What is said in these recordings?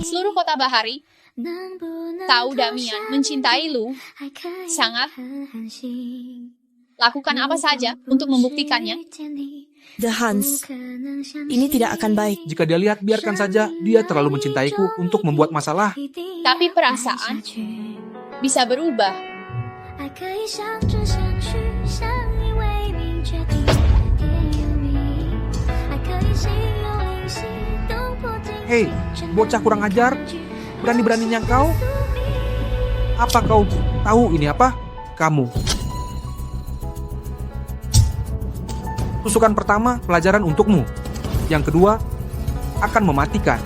Seluruh kota Bahari tahu Damian mencintai Lu sangat. Lakukan apa saja untuk membuktikannya. The Hans, ini tidak akan baik. Jika dia lihat, biarkan saja. Dia terlalu mencintaiku untuk membuat masalah. Tapi perasaan bisa berubah. Hei, bocah kurang ajar. Berani-beraninya kau. Apa kau tahu ini apa? Kamu. Tusukan pertama, pelajaran untukmu. Yang kedua, akan mematikan.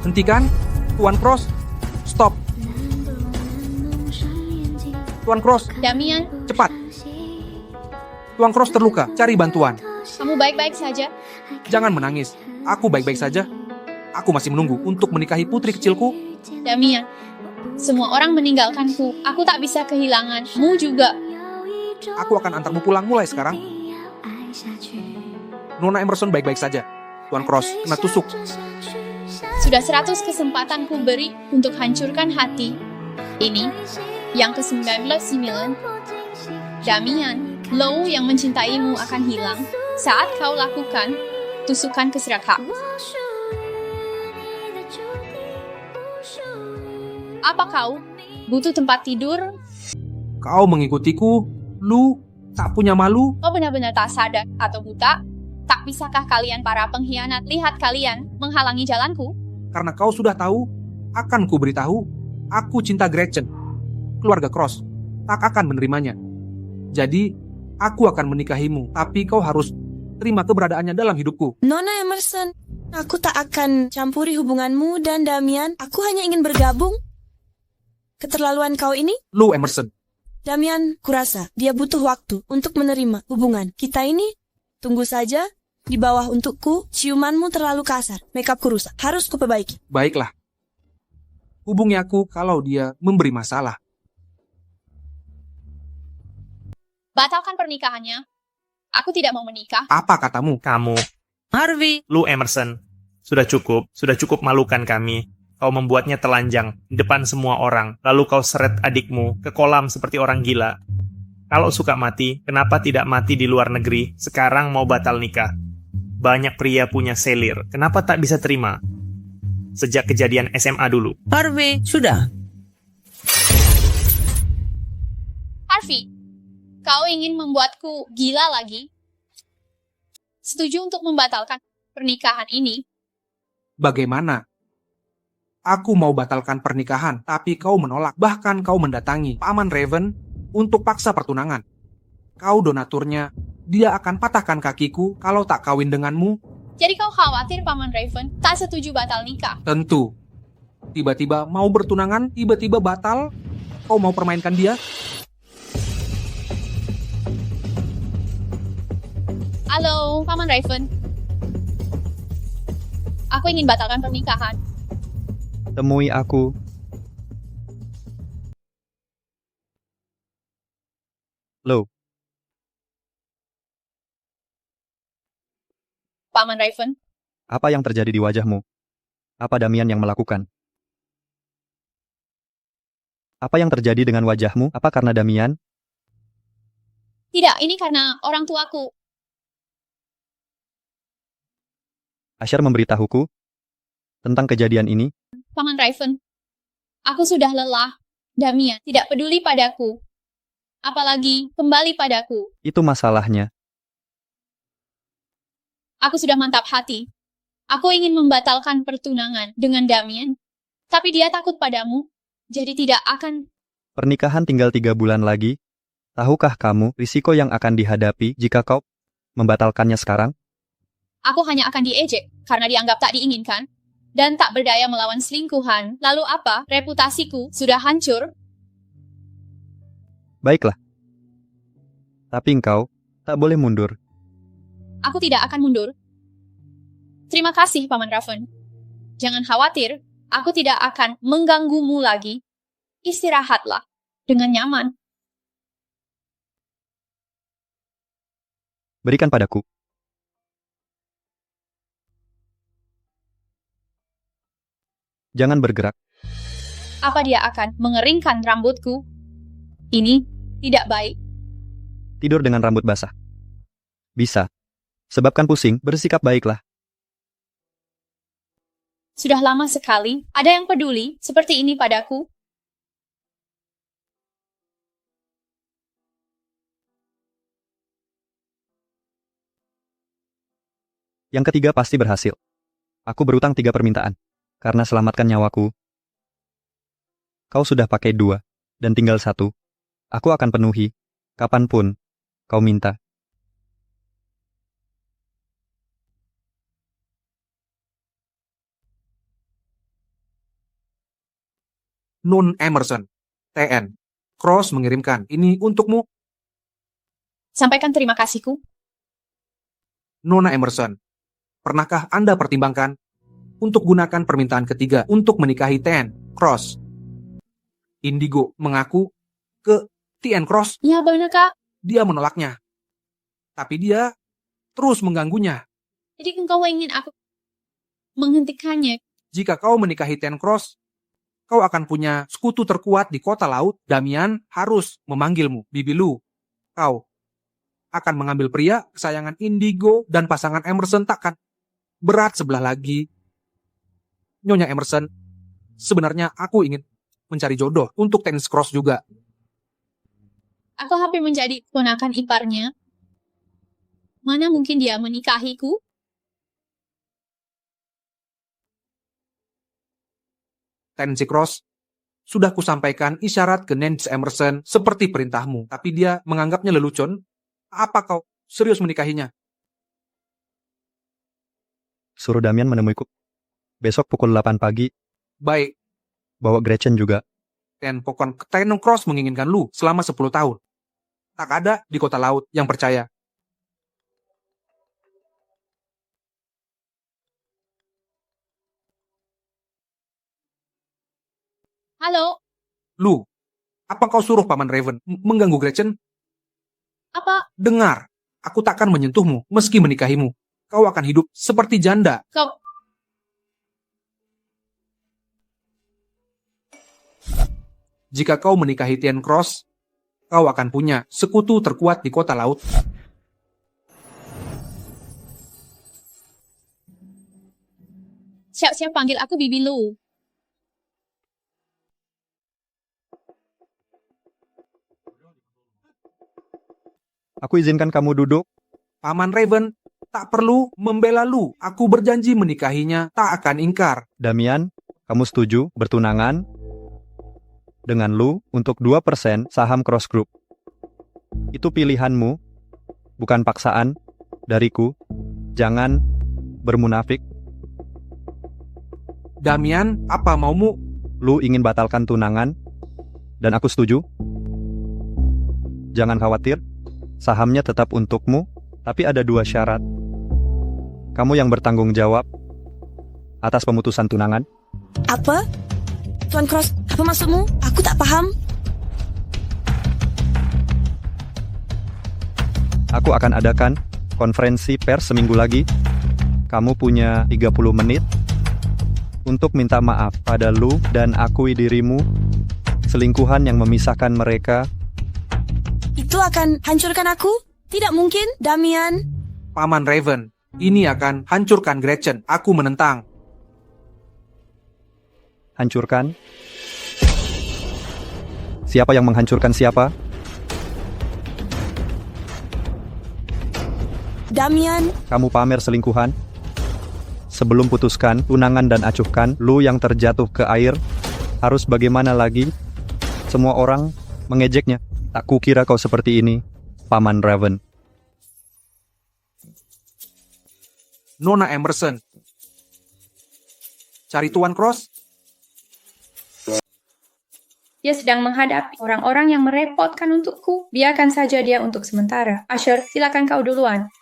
Hentikan, Tuan Cross. Stop. Tuan Cross, Damian, cepat. Tuan Cross terluka, cari bantuan. kamu baik-baik saja? Jangan menangis. Aku baik-baik saja. Aku masih menunggu untuk menikahi putri kecilku. Damian, semua orang meninggalkanku. Aku tak bisa kehilanganmu juga. Aku akan antarmu pulang mulai sekarang. Nona Emerson baik-baik saja. Tuan Cross kena tusuk. Sudah 100 kesempatan ku beri untuk hancurkan hati. Ini yang ke-99. Damian, Lo yang mencintaimu akan hilang saat kau lakukan tusukan keserakahan. Apa kau butuh tempat tidur? Kau mengikutiku, Lu tak punya malu. Kau benar-benar tak sadar atau buta? Tak bisakah kalian para pengkhianat lihat kalian menghalangi jalanku? Karena kau sudah tahu, akan ku beritahu, aku cinta Gretchen. Keluarga Cross tak akan menerimanya. Jadi, aku akan menikahimu, tapi kau harus terima keberadaannya dalam hidupku. Nona Emerson, aku tak akan campuri hubunganmu dan Damian. Aku hanya ingin bergabung. Keterlaluan kau ini? Lu Emerson, Damian, kurasa dia butuh waktu untuk menerima hubungan kita ini. Tunggu saja, di bawah untukku, ciumanmu terlalu kasar, makeupku rusak, harus kuperbaiki. baiklah. Hubungi aku kalau dia memberi masalah. Batalkan pernikahannya. Aku tidak mau menikah. Apa katamu? Kamu, Harvey, Lu Emerson, sudah cukup malukan kami. Kau membuatnya telanjang di depan semua orang, lalu kau seret adikmu ke kolam seperti orang gila. Kalau suka mati, kenapa tidak mati di luar negeri? Sekarang mau batal nikah. Banyak pria punya selir, kenapa tak bisa terima? Sejak kejadian SMA dulu. Harvey, sudah. Harvey, kau ingin membuatku gila lagi? Setuju untuk membatalkan pernikahan ini? Bagaimana? Aku mau batalkan pernikahan, tapi kau menolak. Bahkan kau mendatangi Paman Raven untuk paksa pertunangan. Kau donaturnya, dia akan patahkan kakiku kalau tak kawin denganmu. Jadi kau khawatir Paman Raven tak setuju batal nikah? Tentu. Tiba-tiba mau bertunangan, tiba-tiba batal. Kau mau permainkan dia? Halo, Paman Raven. Aku ingin batalkan pernikahan. Temui aku. Lo, Paman Raven, apa yang terjadi di wajahmu? Apa Damian yang melakukan? Apa yang terjadi dengan wajahmu? Apa karena Damian? tidak, ini karena orang tuaku. Asher memberitahuku tentang kejadian ini. Paman Raven, aku sudah lelah. Damian tidak peduli padaku. Apalagi kembali padaku. Itu masalahnya. Aku sudah mantap hati. Aku ingin membatalkan pertunangan dengan Damian. Tapi dia takut padamu. Jadi tidak akan. Pernikahan tinggal 3 bulan lagi. Tahukah kamu risiko yang akan dihadapi jika kau membatalkannya sekarang? Aku hanya akan diejek karena dianggap tak diinginkan. Dan tak berdaya melawan selingkuhan. Lalu apa? Reputasiku sudah hancur. Baiklah. Tapi engkau tak boleh mundur. Aku tidak akan mundur. Terima kasih, Paman Raven. Jangan khawatir, aku tidak akan mengganggumu lagi. Istirahatlah dengan nyaman. Berikan padaku. Jangan bergerak. Apa dia akan mengeringkan rambutku? Ini tidak baik. Tidur dengan rambut basah. Bisa. Sebabkan pusing, bersikap baiklah. Sudah lama sekali ada yang peduli seperti ini padaku. Yang ketiga pasti berhasil. Aku berutang 3 permintaan. Karena selamatkan nyawaku. Kau sudah pakai 2, dan tinggal 1. Aku akan penuhi, kapanpun kau minta. Nun Emerson, TN. Cross mengirimkan ini untukmu. Sampaikan terima kasihku. Nona Emerson, pernahkah Anda pertimbangkan untuk gunakan permintaan ketiga untuk menikahi TN Cross? Indigo mengaku ke TN Cross. Ya benar kak. Dia menolaknya. Tapi dia terus mengganggunya. Jadi engkau ingin aku menghentikannya. Jika kau menikahi TN Cross, kau akan punya sekutu terkuat di kota laut. Damian harus memanggilmu Bibi Lu. Kau akan mengambil pria kesayangan Indigo dan pasangan Emerson takkan berat sebelah lagi. Nyonya Emerson, sebenarnya aku ingin mencari jodoh untuk tenis cross juga. Aku hampir menjadi ponakan iparnya. Mana mungkin dia menikahiku? Tensi cross, sudah kusampaikan isyarat ke Nancy Emerson seperti perintahmu, tapi dia menganggapnya lelucon. Apa kau serius menikahinya? Suruh Damian menemuiku. Besok pukul 8 pagi. Baik, Bawa Gretchen juga. dan pokon Tenong Cross menginginkan lu selama 10 tahun. Tak ada di kota laut yang percaya. Halo, Lu, apa kau suruh Paman Raven mengganggu Gretchen? apa Dengar, aku takkan menyentuhmu meski menikahimu. Kau akan hidup seperti janda. kau... Jika kau menikahi Tien Cross, kau akan punya sekutu terkuat di kota laut. Siap-siap panggil aku Bibi Lu. Aku izinkan kamu duduk. Paman Raven, tak perlu membela lu. Aku berjanji menikahinya, tak akan ingkar. Damian, kamu setuju bertunangan dengan Lu untuk 2% saham Cross Group. Itu pilihanmu, bukan paksaan dariku. Jangan bermunafik. Damian, apa maumu? Lu ingin batalkan tunangan, dan aku setuju. Jangan khawatir, sahamnya tetap untukmu, tapi ada 2 syarat. Kamu yang bertanggung jawab atas pemutusan tunangan. Apa? Tuan Cross, apa maksudmu? Aku tak paham. Aku akan adakan konferensi pers seminggu lagi. Kamu punya 30 menit untuk minta maaf pada Lu dan akui dirimu selingkuhan yang memisahkan mereka. Itu akan hancurkan aku? Tidak mungkin, Damian. Paman Raven, ini akan hancurkan Gretchen. Aku menentang. Hancurkan? Siapa yang menghancurkan siapa? Damian, Kamu pamer selingkuhan? Sebelum putuskan tunangan dan acuhkan Lu yang terjatuh ke air, harus bagaimana lagi? Semua orang mengejeknya. Tak kukira kau seperti ini, Paman Raven. Nona Emerson, cari Tuan Cross. Dia sedang menghadapi orang-orang yang merepotkan untukku. Biarkan saja dia untuk sementara. Asher, silakan kau duluan.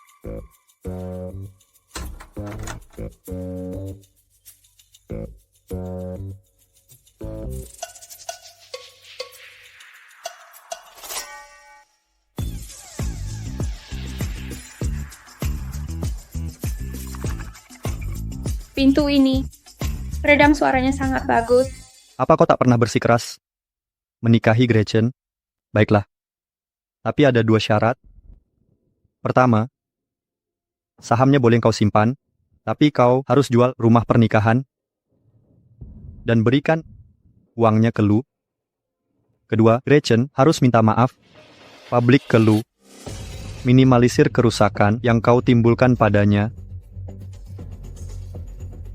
Pintu ini Peredam suaranya sangat bagus. Apa kau tak pernah bersikeras menikahi Gretchen? Baiklah. Tapi ada 2 syarat. Pertama, sahamnya boleh kau simpan, tapi kau harus jual rumah pernikahan dan berikan uangnya ke Lu. Kedua, Gretchen harus minta maaf publik ke Lu. Minimalisir kerusakan yang kau timbulkan padanya.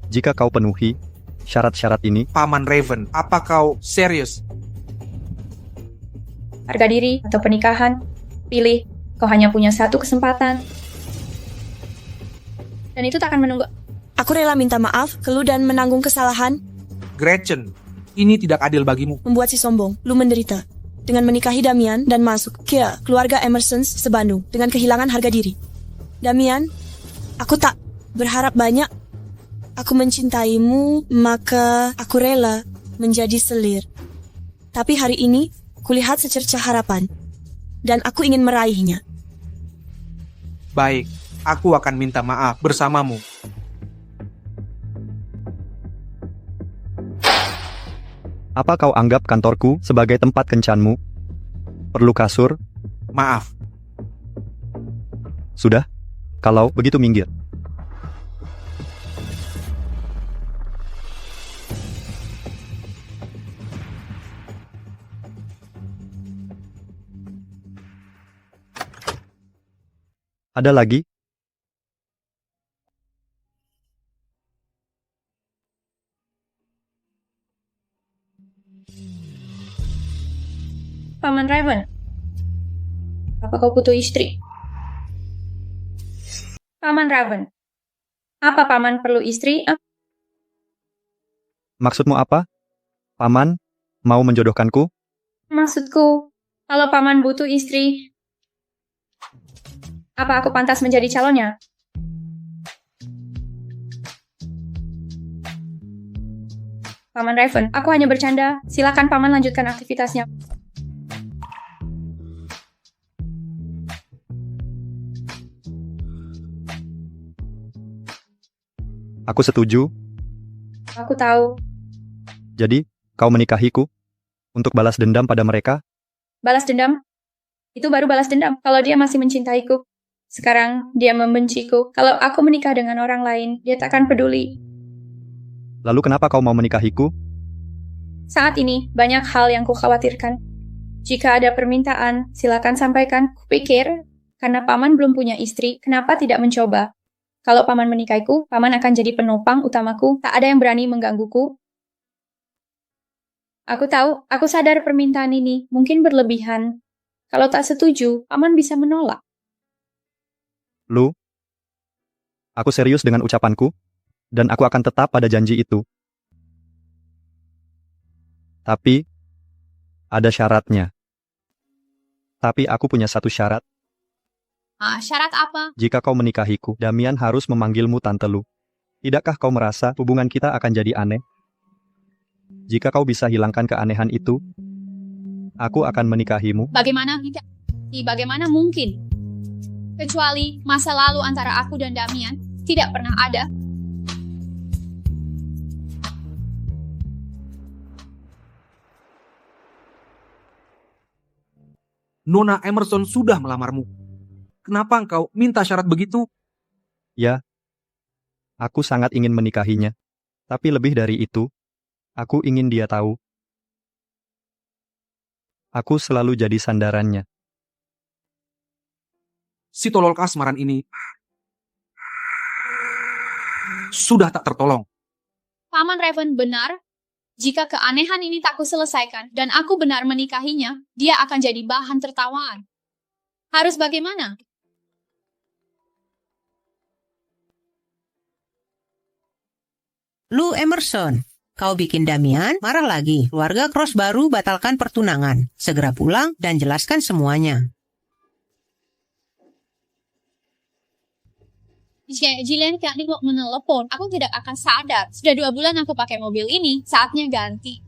Jika kau penuhi syarat-syarat ini, Paman Raven, apa kau serius? Harga diri atau pernikahan, pilih. Kau hanya punya 1 kesempatan. Dan itu tak akan menunggu. Aku rela minta maaf ke Lu dan menanggung kesalahan Gretchen, ini tidak adil bagimu. membuat si sombong Lu menderita dengan menikahi Damian dan masuk ke keluarga Emersons sebandung dengan kehilangan harga diri. Damian, aku tak berharap banyak. Aku mencintaimu, maka aku rela menjadi selir. Tapi hari ini, kulihat secercah harapan, dan aku ingin meraihnya. Baik, aku akan minta maaf bersamamu. apa kau anggap kantorku sebagai tempat kencanmu? Perlu kasur? Maaf, Sudah? Kalau begitu minggir. Ada lagi? Paman Raven, apa kau butuh istri? Paman Raven, apa paman perlu istri? Maksudmu apa? Paman, mau menjodohkanku? Maksudku, kalau paman butuh istri, apa aku pantas menjadi calonnya? Paman Raven, aku hanya bercanda. Silakan paman lanjutkan aktivitasnya. Aku setuju. Aku tahu. Jadi, kau menikahiku? Untuk balas dendam pada mereka? Balas dendam? Itu baru balas dendam kalau dia masih mencintaiku. Sekarang dia membenciku. Kalau aku menikah dengan orang lain, dia takkan peduli. Lalu kenapa kau mau menikahiku? Saat ini, banyak hal yang kukhawatirkan. Jika ada permintaan, silakan sampaikan. Kupikir, karena paman belum punya istri, kenapa tidak mencoba? Kalau paman menikahiku, paman akan jadi penopang utamaku. Tak ada yang berani menggangguku. Aku tahu, aku sadar permintaan ini mungkin berlebihan. Kalau tak setuju, paman bisa menolak. Lu? Aku serius dengan ucapanku, dan aku akan tetap pada janji itu. Tapi, ada syaratnya. Tapi aku punya satu syarat. Syarat apa? Jika kau menikahiku, Damian harus memanggilmu Tante Lu. Tidakkah kau merasa hubungan kita akan jadi aneh? Jika kau bisa hilangkan keanehan itu, aku akan menikahimu. Bagaimana tidak? Bagaimana mungkin? Kecuali masa lalu antara aku dan Damian tidak pernah ada. Nona Emerson sudah melamarmu. Kenapa engkau minta syarat begitu? Ya, aku sangat ingin menikahinya. Tapi lebih dari itu, aku ingin dia tahu. Aku selalu jadi sandarannya. Si tolol kasmaran ini sudah tak tertolong. Paman Raven benar. Jika keanehan ini tak kuselesaikan dan aku benar menikahinya, dia akan jadi bahan tertawaan. Harus bagaimana? Lu Emerson, kau bikin Damian marah lagi. Keluarga Cross baru batalkan pertunangan. Segera pulang dan jelaskan semuanya. Jika Jillian kali mau menelepon, aku tidak akan sadar. Sudah 2 bulan aku pakai mobil ini, saatnya ganti.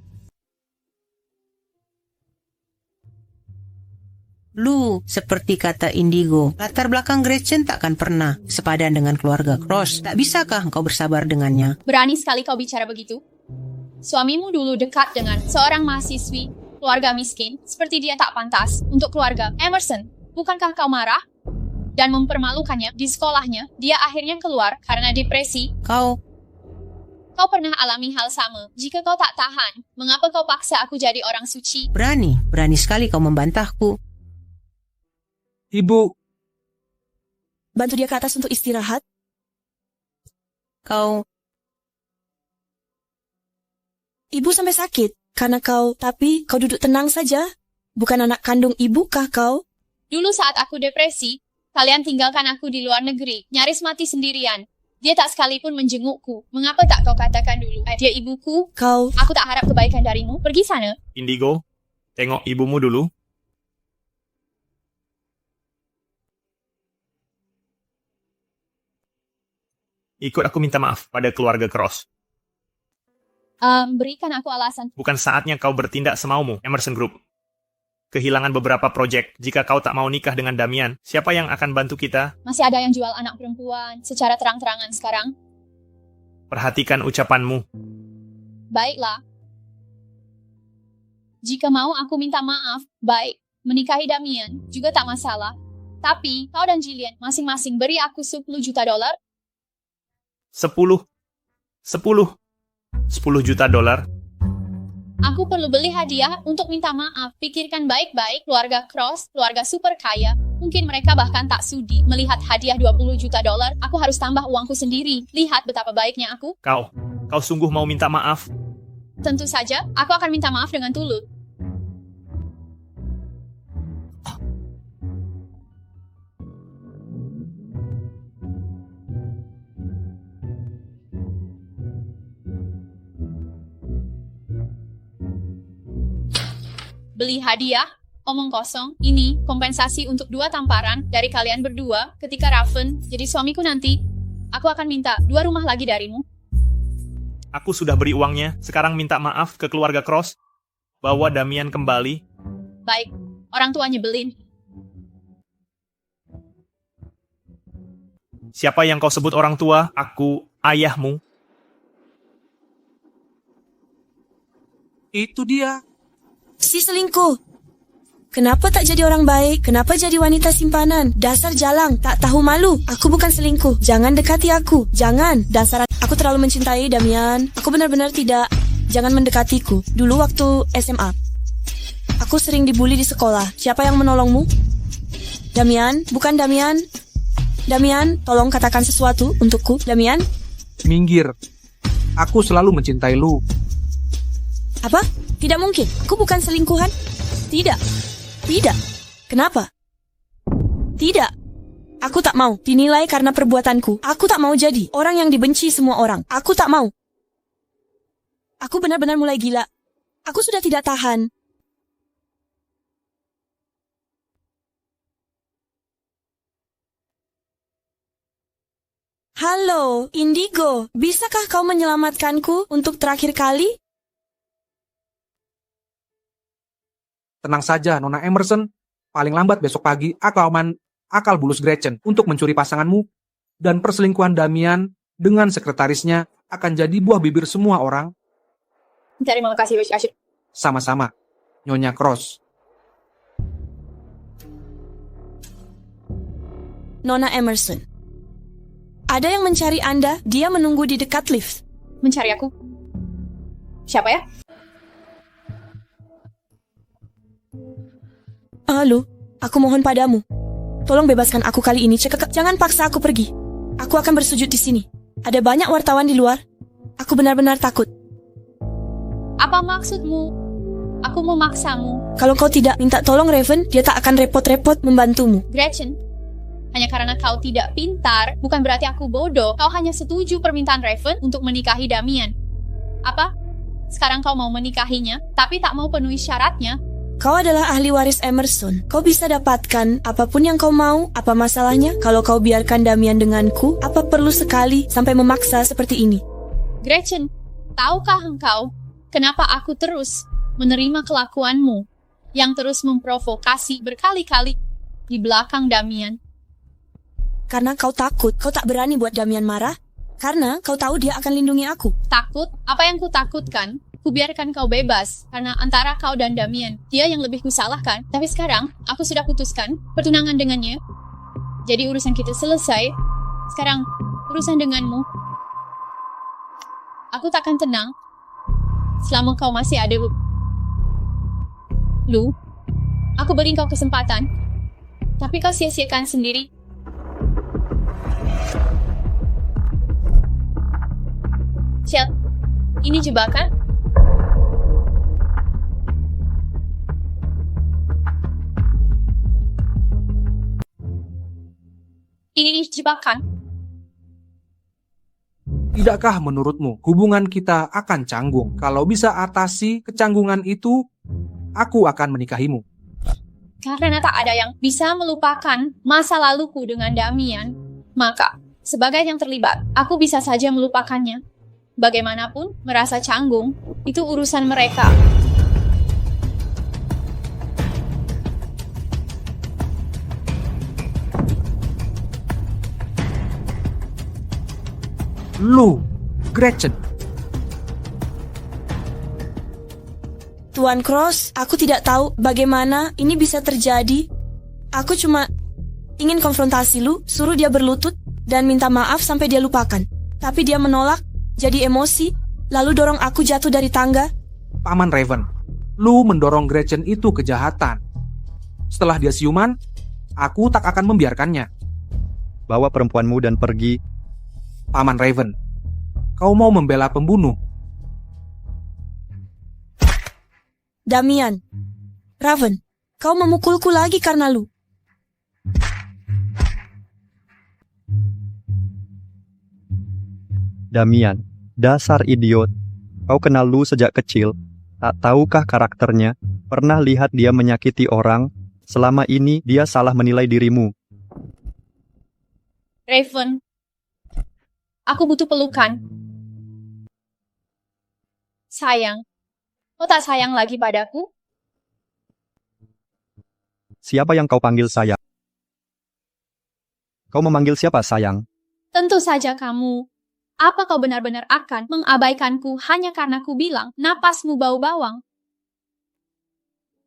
Lu, seperti kata Indigo, latar belakang Gretchen takkan pernah sepadan dengan keluarga Cross. Tak bisakah engkau bersabar dengannya? Berani sekali kau bicara begitu. Suamimu dulu dekat dengan seorang mahasiswi keluarga miskin, seperti dia tak pantas untuk keluarga Emerson. Bukankah kau marah? Dan mempermalukannya di sekolahnya, dia akhirnya keluar karena depresi. Kau pernah alami hal sama. Jika kau tak tahan, mengapa kau paksa aku jadi orang suci? Berani sekali kau membantahku. Ibu, Bantu dia ke atas untuk istirahat. Ibu sampai sakit karena kau, tapi kau duduk tenang saja. Bukan anak kandung ibu kah kau? Dulu saat aku depresi, kalian tinggalkan aku di luar negeri, nyaris mati sendirian. Dia tak sekalipun menjengukku. Mengapa tak kau katakan dulu? Dia ibuku. Aku tak harap kebaikan darimu. Pergi sana. Indigo, tengok ibumu dulu. Ikut aku minta maaf pada keluarga Cross. Berikan aku alasan. Bukan saatnya kau bertindak semaumu, Emerson Group. Kehilangan beberapa proyek. Jika kau tak mau nikah dengan Damian, siapa yang akan bantu kita? Masih ada yang jual anak perempuan secara terang-terangan sekarang. Perhatikan ucapanmu. Baiklah. Jika mau aku minta maaf, baik. Menikahi Damian juga tak masalah. Tapi kau dan Jillian masing-masing beri aku $10 juta. 10 juta dolar. Aku perlu beli hadiah untuk minta maaf. Pikirkan baik-baik, keluarga Cross, keluarga super kaya. Mungkin mereka bahkan tak sudi melihat hadiah $20 juta. Aku harus tambah uangku sendiri. Lihat betapa baiknya aku. Kau sungguh mau minta maaf? Tentu saja, aku akan minta maaf dengan tulus. Beli hadiah, omong kosong, ini kompensasi untuk 2 tamparan dari kalian berdua ketika Raven jadi suamiku nanti. Aku akan minta 2 rumah lagi darimu. Aku sudah beri uangnya, sekarang minta maaf ke keluarga Cross. Bawa Damian kembali. Baik, orang tua nyebelin. Siapa yang kau sebut orang tua? Aku, ayahmu. itu dia. Si selingkuh. Kenapa tak jadi orang baik? Kenapa jadi wanita simpanan? Dasar jalang, tak tahu malu. Aku bukan selingkuh. Jangan dekati aku. Jangan. Dasar aku terlalu mencintai Damian. Aku benar-benar tidak. Jangan mendekatiku. Dulu waktu SMA, aku sering dibully di sekolah. Siapa yang menolongmu? Damian? Bukan Damian. Damian, tolong katakan sesuatu untukku. Damian? Minggir. Aku selalu mencintai lu. Apa? Tidak mungkin. Aku bukan selingkuhan. Tidak. Tidak. Kenapa? Tidak. Aku tak mau dinilai karena perbuatanku. Aku tak mau jadi orang yang dibenci semua orang. Aku tak mau. Aku benar-benar mulai gila. Aku sudah tidak tahan. Halo, Indigo. Bisakah kau menyelamatkanku untuk terakhir kali? Tenang saja, Nona Emerson. Paling lambat besok pagi, akal bulus Gretchen untuk mencuri pasanganmu, dan perselingkuhan Damian dengan sekretarisnya akan jadi buah bibir semua orang. Terima kasih, Asyik. Sama-sama, Nyonya Cross. Nona Emerson. Ada yang mencari Anda, dia menunggu di dekat lift. Mencari aku? Siapa ya? Halo, aku mohon padamu. Tolong bebaskan aku kali ini. Jangan paksa aku pergi. Aku akan bersujud di sini. Ada banyak wartawan di luar. Aku benar-benar takut. Apa maksudmu? Aku memaksamu. Kalau kau tidak minta tolong Raven, dia tak akan repot-repot membantumu. Gretchen, hanya karena kau tidak pintar, bukan berarti aku bodoh. Kau hanya setuju permintaan Raven untuk menikahi Damian. Apa? Sekarang kau mau menikahinya, tapi tak mau penuhi syaratnya? Kau adalah ahli waris Emerson. Kau bisa dapatkan apapun yang kau mau. Apa masalahnya kalau kau biarkan Damian denganku? Apa perlu sekali sampai memaksa seperti ini? Gretchen, tahukah engkau kenapa aku terus menerima kelakuanmu? yang terus memprovokasi berkali-kali di belakang Damian. Karena kau takut, kau tak berani buat Damian marah. Karena kau tahu dia akan lindungi aku. Takut? Apa yang ku takutkan? Ku biarkan kau bebas, karena antara kau dan Damian, dia yang lebih kusalahkan. Tapi sekarang, aku sudah putuskan pertunangan dengannya. Jadi urusan kita selesai. Sekarang, urusan denganmu. Aku takkan tenang selama kau masih ada, Lu. Aku beri kau kesempatan, tapi kau sia-siakan sendiri. Shell, ini jebakan? Ini jebakan? Tidakkah menurutmu hubungan kita akan canggung? Kalau bisa atasi kecanggungan itu, aku akan menikahimu. Karena tak ada yang bisa melupakan masa laluku dengan Damian, maka sebagai yang terlibat, aku bisa saja melupakannya. Bagaimanapun, merasa canggung, itu urusan mereka. Lu, Gretchen. Tuan Cross, aku tidak tahu bagaimana ini bisa terjadi. Aku cuma ingin konfrontasi Lu, suruh dia berlutut, dan minta maaf sampai dia lupakan. Tapi dia menolak, jadi emosi, lalu dorong aku jatuh dari tangga. Paman Raven, lu mendorong Gretchen itu kejahatan. Setelah dia siuman, aku tak akan membiarkannya. Bawa perempuanmu dan pergi. Paman Raven, kau mau membela pembunuh? Damian, Raven, kau memukulku lagi karena Lu. Damian, dasar idiot. Kau kenal Lu sejak kecil. Tak tahukah karakternya? Pernah lihat dia menyakiti orang? Selama ini dia salah menilai dirimu. Raven, aku butuh pelukan. Sayang, kau tak sayang lagi padaku? Siapa yang kau panggil sayang? Kau memanggil siapa sayang? Tentu saja kamu. Apa kau benar-benar akan mengabaikanku hanya karena ku bilang napasmu bau bawang?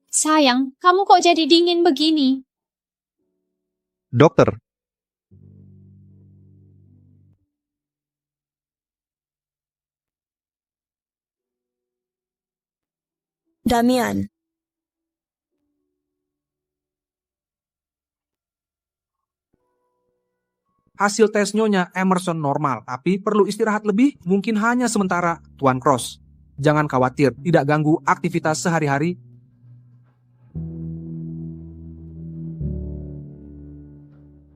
Sayang, kamu kok jadi dingin begini? Dokter, Damian, Hasil tes Nyonya Emerson normal, tapi perlu istirahat lebih, mungkin hanya sementara, Tuan Cross. Jangan khawatir, tidak ganggu aktivitas sehari-hari.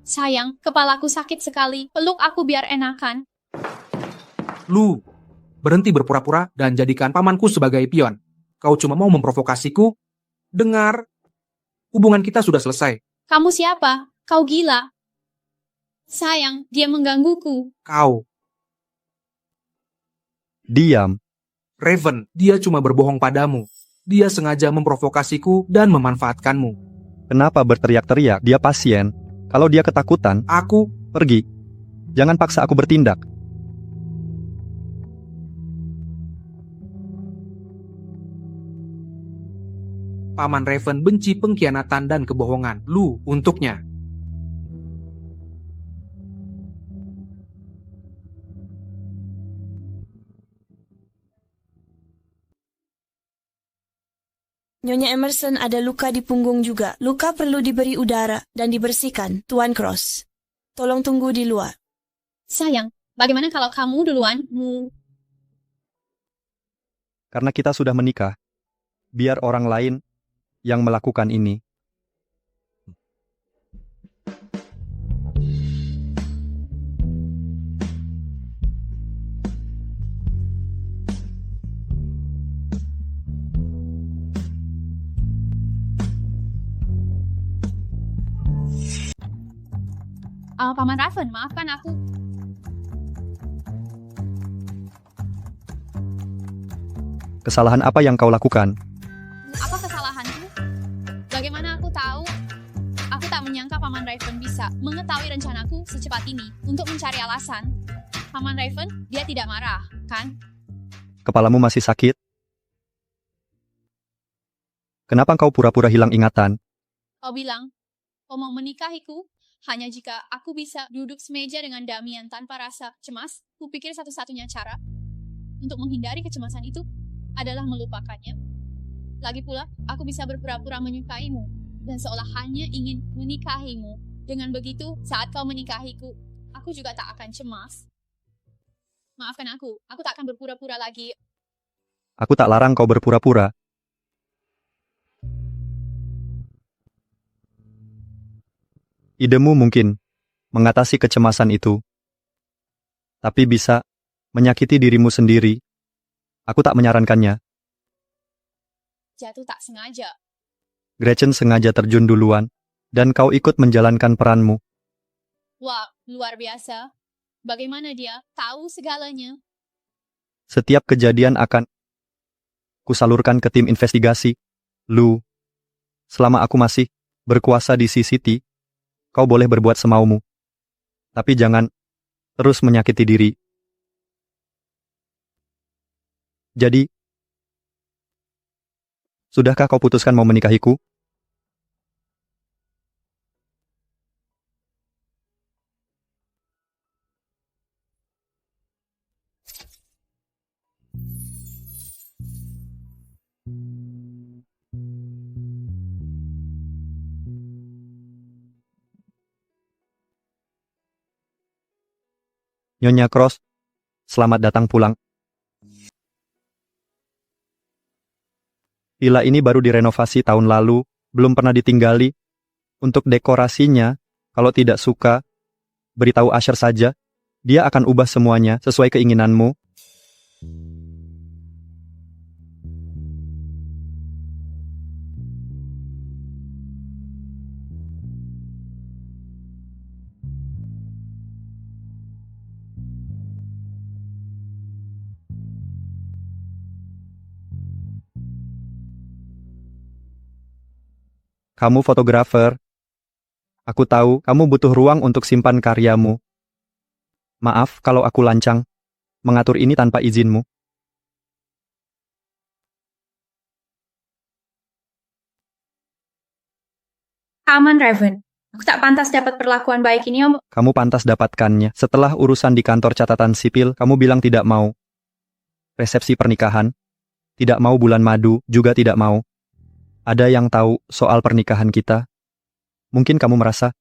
Sayang, kepalaku sakit sekali. Peluk aku biar enakan. Lu, berhenti berpura-pura dan jadikan pamanku sebagai pion. Kau cuma mau memprovokasiku? Dengar, hubungan kita sudah selesai. Kamu siapa? Kau gila. Sayang, dia menggangguku. Kau, diam. Raven, dia cuma berbohong padamu. Dia sengaja memprovokasiku dan memanfaatkanmu. Kenapa berteriak-teriak? Dia pasien. Kalau dia ketakutan, Aku, pergi. Jangan paksa aku bertindak. Paman Raven benci pengkhianatan dan kebohongan. Lu, untuknya. Nyonya Emerson ada luka di punggung juga. Luka perlu diberi udara dan dibersihkan, Tuan Cross. Tolong tunggu di luar. Sayang, bagaimana kalau kamu duluan? Karena kita sudah menikah, biar orang lain yang melakukan ini. Paman Raven, maafkan aku. Kesalahan apa yang kau lakukan? Apa kesalahanku? cari alasan. Paman Raven, dia tidak marah, kan? Kepalamu masih sakit? Kenapa kau pura-pura hilang ingatan? Kau bilang, kau mau menikahiku hanya jika aku bisa duduk semeja dengan Damian tanpa rasa cemas. Kupikir satu-satunya cara untuk menghindari kecemasan itu adalah melupakannya. Lagi pula, aku bisa berpura-pura menyukaimu dan seolah hanya ingin menikahimu. Dengan begitu, saat kau menikahiku, aku juga tak akan cemas. Maafkan aku tak akan berpura-pura lagi. Aku tak larang kau berpura-pura. Idemu mungkin mengatasi kecemasan itu, tapi bisa menyakiti dirimu sendiri. Aku tak menyarankannya. Jatuh tak sengaja. Gretchen sengaja terjun duluan, dan kau ikut menjalankan peranmu. Wah, luar biasa. Bagaimana dia tahu segalanya? Setiap kejadian akan kusalurkan ke tim investigasi. Lu, selama aku masih berkuasa di CCT, kau boleh berbuat semaumu. Tapi jangan terus menyakiti diri. Jadi, sudahkah kau putuskan mau menikahiku? Nyonya Cross, selamat datang pulang. Villa ini baru direnovasi tahun lalu, belum pernah ditinggali. Untuk dekorasinya, kalau tidak suka, beritahu Asher saja. Dia akan ubah semuanya sesuai keinginanmu. Kamu fotografer. Aku tahu kamu butuh ruang untuk simpan karyamu. Maaf kalau aku lancang mengatur ini tanpa izinmu. Paman Raven, aku tak pantas dapat perlakuan baik ini, Om. Kamu pantas dapatkannya. Setelah urusan di kantor catatan sipil, kamu bilang tidak mau. Resepsi pernikahan, tidak mau bulan madu, juga tidak mau. Ada yang tahu soal pernikahan kita? Mungkin kamu merasa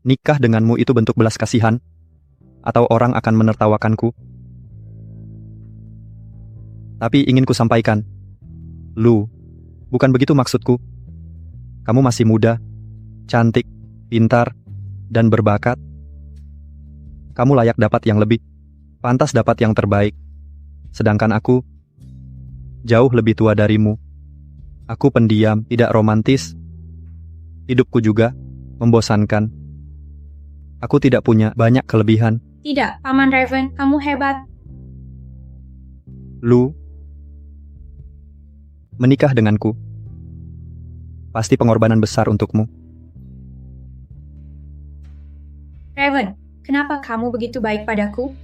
nikah denganmu itu bentuk belas kasihan, atau orang akan menertawakanku. Tapi ingin ku sampaikan, Lu, bukan begitu maksudku. Kamu masih muda, cantik, pintar, dan berbakat. Kamu layak dapat yang lebih, pantas dapat yang terbaik. Sedangkan aku, jauh lebih tua darimu. Aku pendiam, tidak romantis. Hidupku juga membosankan. Aku tidak punya banyak kelebihan. Tidak, Paman Raven, kamu hebat. Lu, menikah denganku. Pasti pengorbanan besar untukmu. Raven, kenapa kamu begitu baik padaku?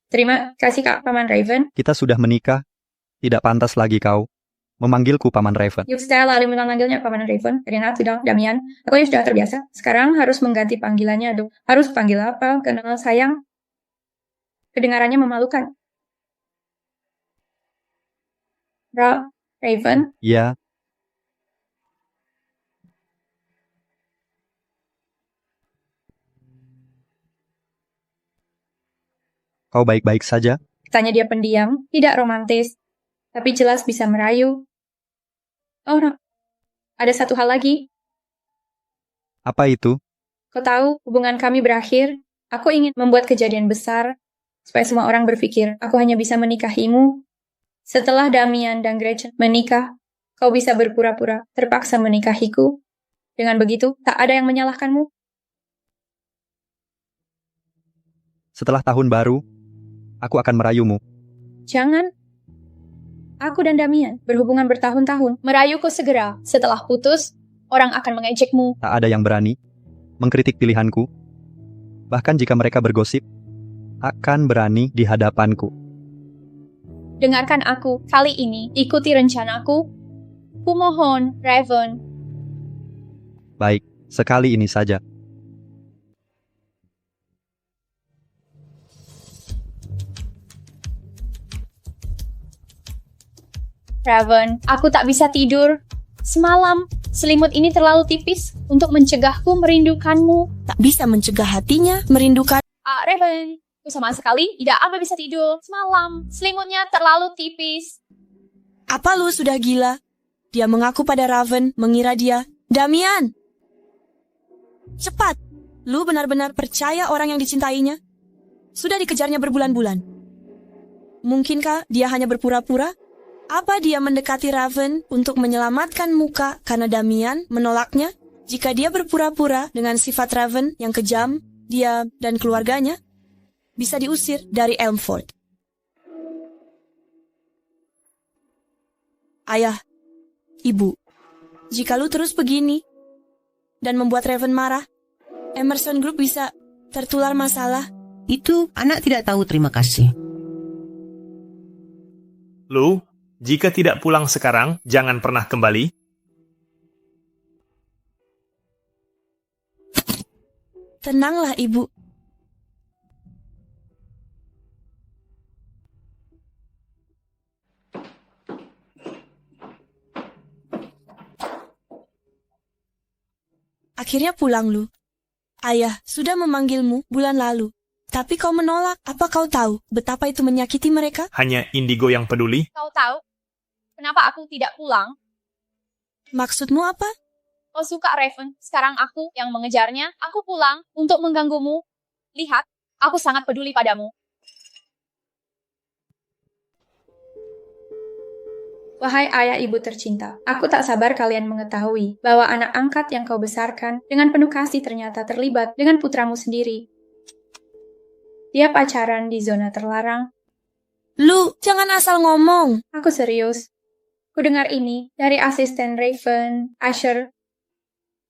Terima kasih, Kak Paman Raven. Kita sudah menikah. Tidak pantas lagi kau memanggilku Paman Raven. Yuk, saya lari memanggilnya Paman Raven. Karena tidak, Damian. Aku yang sudah terbiasa. Sekarang harus mengganti panggilannya. Aduh, harus panggil apa? Karena sayang, kedengarannya memalukan. Raven. Ya, kau baik-baik saja? Tanya dia pendiam, tidak romantis, tapi jelas bisa merayu. Oh, no. Ada satu hal lagi. Apa itu? Kau tahu, hubungan kami berakhir. Aku ingin membuat kejadian besar, supaya semua orang berpikir, aku hanya bisa menikahimu. Setelah Damian dan Gretchen menikah, kau bisa berpura-pura terpaksa menikahiku. Dengan begitu, tak ada yang menyalahkanmu. Setelah tahun baru, aku akan merayumu. Jangan. Aku dan Damian berhubungan bertahun-tahun. Merayuku segera. Setelah putus, orang akan mengejekmu. Tak ada yang berani. mengkritik pilihanku, bahkan jika mereka bergosip, akan berani di hadapanku. Dengarkan aku, kali ini ikuti rencanaku. Kumohon, Raven. Baik, sekali ini saja. Raven, aku tak bisa tidur. Semalam, selimut ini terlalu tipis untuk mencegahku merindukanmu. Tak bisa mencegah hatinya merindukan. Raven, aku sama sekali tidak akan bisa tidur. Semalam, selimutnya terlalu tipis. Apa lu sudah gila? Dia mengaku pada Raven, mengira dia, Damian! Cepat! Lu benar-benar percaya orang yang dicintainya? Sudah dikejarnya berbulan-bulan. Mungkinkah dia hanya berpura-pura? Apa dia mendekati Raven untuk menyelamatkan muka karena Damian menolaknya? Jika dia berpura-pura dengan sifat Raven yang kejam, dia dan keluarganya bisa diusir dari Elmford. Ayah, Ibu, jika lu terus begini dan membuat Raven marah, Emerson Group bisa tertular masalah. Itu anak tidak tahu terima kasih. Lu, jika tidak pulang sekarang, jangan pernah kembali. Tenanglah, Ibu. Akhirnya pulang lu. Ayah sudah memanggilmu bulan lalu. Tapi kau menolak. Apa kau tahu betapa itu menyakiti mereka? Hanya Indigo yang peduli. Kau tahu kenapa aku tidak pulang? Maksudmu apa? Kau suka Raven, sekarang aku yang mengejarnya. Aku pulang untuk mengganggumu. Lihat, aku sangat peduli padamu. Wahai ayah ibu tercinta, aku tak sabar kalian mengetahui bahwa anak angkat yang kau besarkan dengan penuh kasih ternyata terlibat dengan putramu sendiri. Dia pacaran di zona terlarang. Lu, jangan asal ngomong. Aku serius. Ku dengar ini dari asisten Raven, Asher.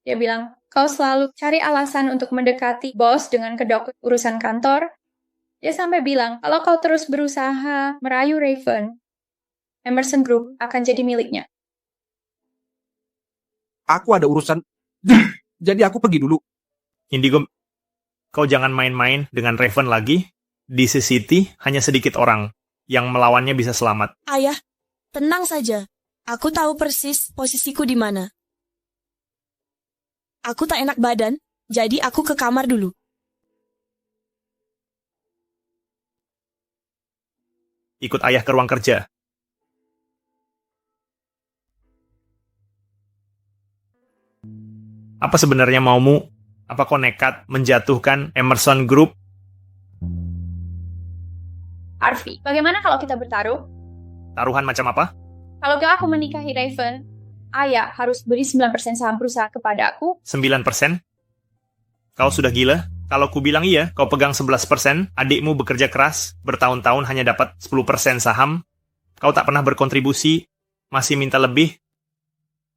Dia bilang, kau selalu cari alasan untuk mendekati bos dengan kedok urusan kantor. Dia sampai bilang, kalau kau terus berusaha merayu Raven, Emerson Group akan jadi miliknya. Aku ada urusan. Jadi aku pergi dulu. Indigo, kau jangan main-main dengan Raven lagi. Di City hanya sedikit orang yang melawannya bisa selamat. Ayah, tenang saja. Aku tahu persis posisiku di mana. Aku tak enak badan, jadi aku ke kamar dulu. Ikut ayah ke ruang kerja. Apa sebenarnya maumu? Apa kau nekat menjatuhkan Emerson Group? Harvey, bagaimana kalau kita bertaruh? Taruhan macam apa? Kalau aku menikahi Raven, ayah harus beri 9% saham perusahaan kepada aku. 9%? Kau sudah gila? Kalau ku bilang iya, kau pegang 11%, adikmu bekerja keras, bertahun-tahun hanya dapat 10% saham, kau tak pernah berkontribusi, masih minta lebih.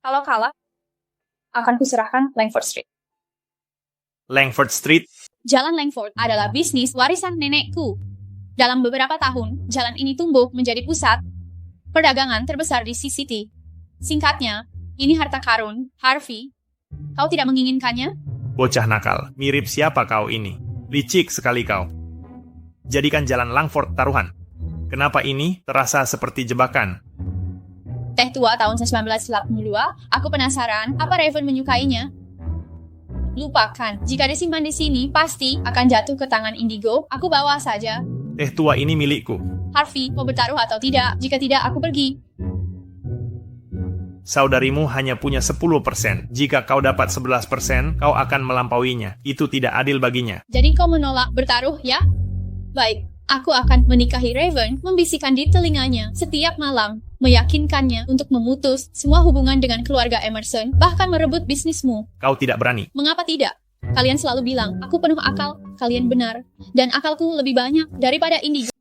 Kalau kalah, akan kuserahkan Langford Street. Langford Street? Jalan Langford adalah bisnis warisan nenekku. Dalam beberapa tahun, jalan ini tumbuh menjadi pusat perdagangan terbesar di City. Singkatnya, ini harta karun, Harvey. Kau tidak menginginkannya? Bocah nakal, mirip siapa kau ini? Licik sekali kau. Jadikan jalan Langford taruhan. Kenapa ini terasa seperti jebakan? Teh tua tahun 1982, aku penasaran apa Raven menyukainya. Lupakan, jika disimpan di sini, pasti akan jatuh ke tangan Indigo. Aku bawa saja. Teh tua ini milikku. Harvey, mau bertaruh atau tidak? Jika tidak, aku pergi. Saudarimu hanya punya 10%. Jika kau dapat 11%, kau akan melampauinya. Itu tidak adil baginya. Jadi kau menolak bertaruh, ya? Baik, aku akan menikahi Raven, membisikkan di telinganya setiap malam, meyakinkannya untuk memutus semua hubungan dengan keluarga Emerson, bahkan merebut bisnismu. Kau tidak berani. Mengapa tidak? Kalian selalu bilang, aku penuh akal, kalian benar, dan akalku lebih banyak daripada Indigo.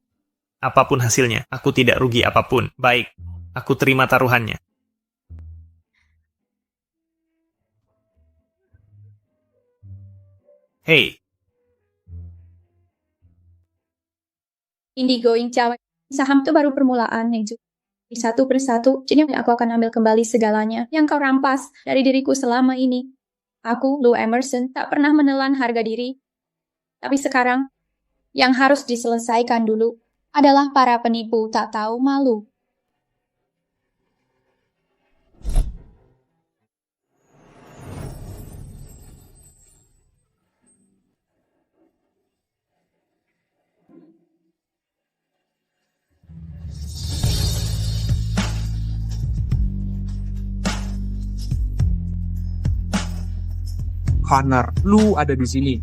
Apapun hasilnya, aku tidak rugi apapun. Baik, aku terima taruhannya. Hei, Indigo yang cewek. Saham itu baru permulaan, Neju. Satu persatu, jadi aku akan ambil kembali segalanya yang kau rampas dari diriku selama ini. Aku, Lou Emerson, tak pernah menelan harga diri. Tapi sekarang, yang harus diselesaikan dulu adalah para penipu tak tahu malu. Connor, lu ada di sini.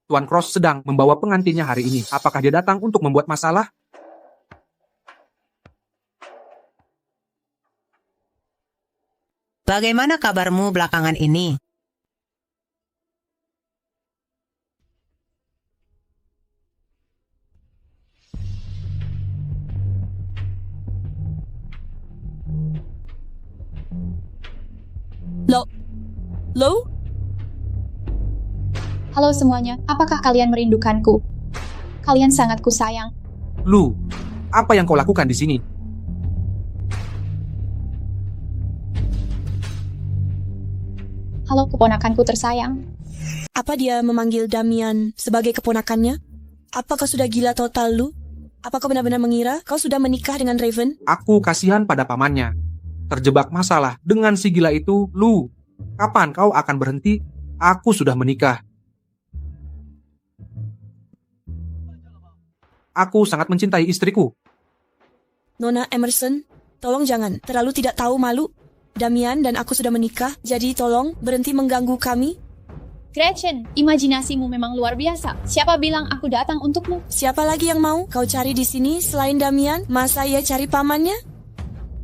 Tuan Cross sedang membawa pengantinnya hari ini. Apakah dia datang untuk membuat masalah? Bagaimana kabarmu belakangan ini? Lo? Halo semuanya, apakah kalian merindukanku? Kalian sangat kusayang. Lu, apa yang kau lakukan di sini? Halo keponakanku tersayang. Apa dia memanggil Damian sebagai keponakannya? Apa kau sudah gila total, Lu? Apa kau benar-benar mengira kau sudah menikah dengan Raven? Aku kasihan pada pamannya. Terjebak masalah dengan si gila itu, Lu. Kapan kau akan berhenti? Aku sudah menikah. Aku sangat mencintai istriku. Nona Emerson, tolong jangan terlalu tidak tahu malu. Damian dan aku sudah menikah, jadi tolong berhenti mengganggu kami. Gretchen, imajinasimu memang luar biasa. Siapa bilang aku datang untukmu? Siapa lagi yang mau kau cari di sini selain Damian? Masa ia cari pamannya?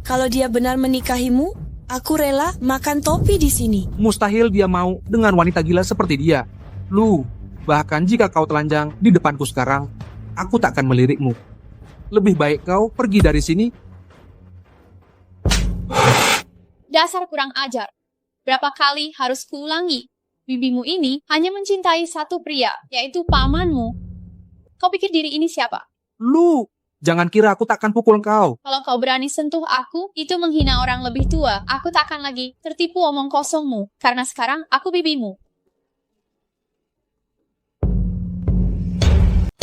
Kalau dia benar menikahimu, aku rela makan topi di sini. Mustahil dia mau dengan wanita gila seperti dia. Lu, bahkan jika kau telanjang di depanku sekarang, aku tak akan melirikmu. Lebih baik kau pergi dari sini. Dasar kurang ajar. Berapa kali harus kuulangi? Bibimu ini hanya mencintai satu pria, yaitu pamanmu. Kau pikir diri ini siapa? Lu, jangan kira aku tak akan pukul kau. Kalau kau berani sentuh aku, itu menghina orang lebih tua. Aku tak akan lagi tertipu omong kosongmu, karena sekarang aku bibimu.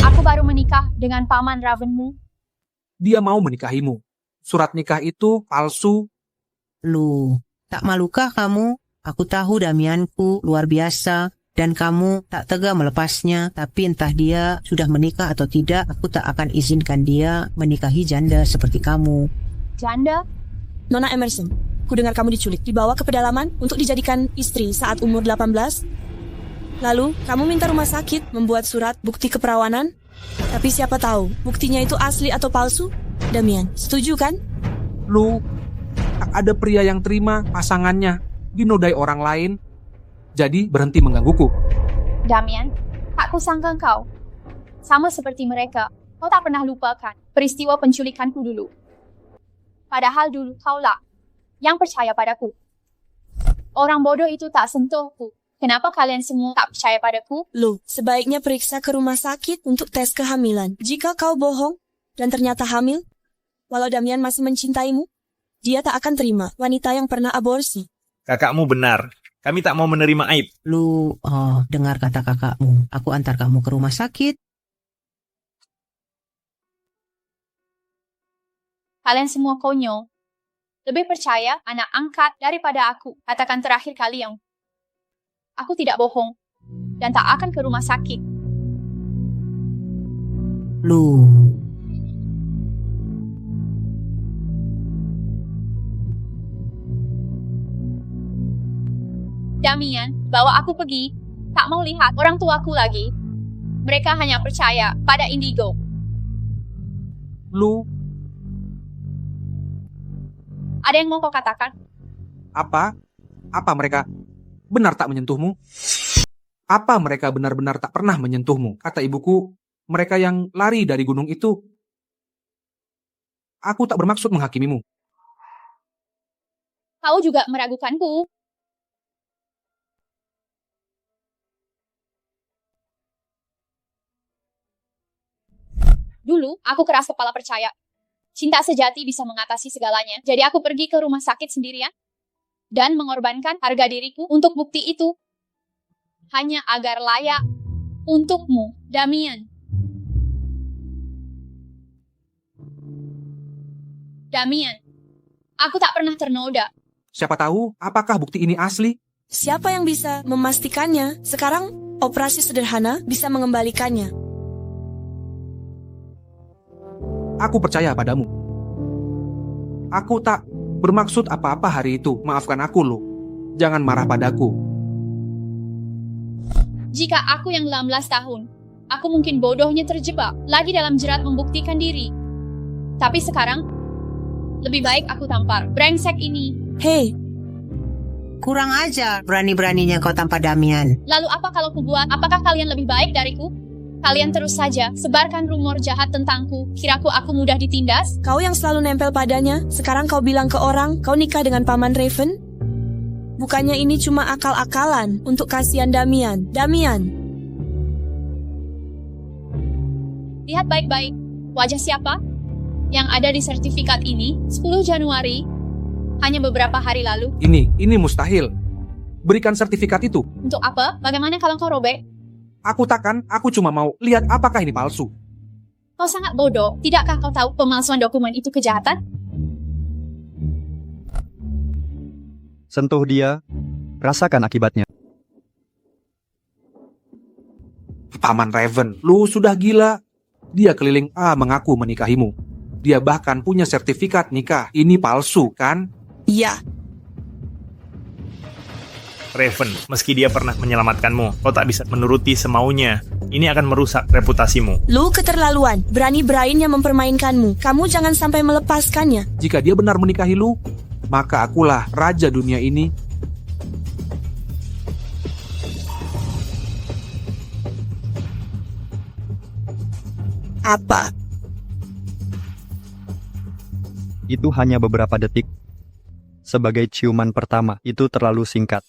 Aku baru menikah dengan paman Ravenmu. Dia mau menikahimu. Surat nikah itu palsu. Lu, tak malukah kamu? Aku tahu Damianku luar biasa dan kamu tak tega melepasnya, tapi entah dia sudah menikah atau tidak, aku tak akan izinkan dia menikahi janda seperti kamu. Janda? Nona Emerson, ku dengar kamu diculik, dibawa ke pedalaman untuk dijadikan istri saat umur 18. Lalu, kamu minta rumah sakit membuat surat bukti keperawanan. Tapi siapa tahu, buktinya itu asli atau palsu? Damian, setuju kan? Lu, tak ada pria yang terima pasangannya dinodai orang lain. Jadi berhenti menggangguku. Damian, tak kusangka kau. Sama seperti mereka, kau tak pernah lupakan peristiwa penculikanku dulu. Padahal dulu kaulah yang percaya padaku. Orang bodoh itu tak sentuhku. Kenapa kalian semua tak percaya padaku? Lu, sebaiknya periksa ke rumah sakit untuk tes kehamilan. Jika kau bohong dan ternyata hamil, walau Damian masih mencintaimu, dia tak akan terima wanita yang pernah aborsi. kakakmu benar. Kami tak mau menerima aib. Lu, dengar kata kakakmu. Aku antar kamu ke rumah sakit. Kalian semua konyol. Lebih percaya anak angkat daripada aku. Katakan terakhir kali yang aku tidak bohong dan tak akan ke rumah sakit. Lu, Damian, bawa aku pergi. Tak mau lihat orang tuaku lagi. Mereka hanya percaya pada Indigo. Lu, Ada yang mau kau katakan? apa? Apa mereka benar tak menyentuhmu? Apa mereka benar-benar tak pernah menyentuhmu? Kata ibuku, mereka yang lari dari gunung itu. Aku tak bermaksud menghakimimu. Kau juga meragukanku. Dulu, aku keras kepala percaya. Cinta sejati bisa mengatasi segalanya. Jadi aku pergi ke rumah sakit sendirian dan mengorbankan harga diriku untuk bukti itu. Hanya agar layak untukmu, Damian. Damian, aku tak pernah ternoda. Siapa tahu apakah bukti ini asli? Siapa yang bisa memastikannya? Sekarang, operasi sederhana bisa mengembalikannya. Aku percaya padamu. Aku tak bermaksud apa-apa hari itu. Maafkan aku, Lu. Jangan marah padaku. Jika aku yang 16 tahun, aku mungkin bodohnya terjebak lagi dalam jerat membuktikan diri. Tapi sekarang, lebih baik aku tampar brengsek ini. Hei, Kurang ajar berani-beraninya kau tampar Damian. Lalu apa kalau kubuat? Apakah kalian lebih baik dariku? Kalian terus saja sebarkan rumor jahat tentangku. Kiraku aku mudah ditindas? kau yang selalu nempel padanya, sekarang kau bilang ke orang kau nikah dengan Paman Raven? Bukannya ini cuma akal-akalan untuk kasihan Damian. Damian, Lihat baik-baik. Wajah siapa? Yang ada di sertifikat ini, 10 Januari, hanya beberapa hari lalu. Ini mustahil. Berikan sertifikat itu. Untuk apa? Bagaimana kalau kau robek? Aku cuma mau lihat apakah ini palsu. Kau sangat bodoh. Tidakkah kau tahu pemalsuan dokumen itu kejahatan? Sentuh dia, rasakan akibatnya. Paman Raven, lu sudah gila. Dia keliling mengaku menikahimu. Dia bahkan punya sertifikat nikah. Ini palsu, kan? iya. Raven, meski dia pernah menyelamatkanmu, kau tak bisa menuruti semaunya. Ini akan merusak reputasimu. Lu keterlaluan, berani-beraninya mempermainkanmu. Kamu jangan sampai melepaskannya. Jika dia benar menikahi lu, maka akulah raja dunia ini. Apa? Itu hanya beberapa detik. Sebagai ciuman pertama, itu terlalu singkat.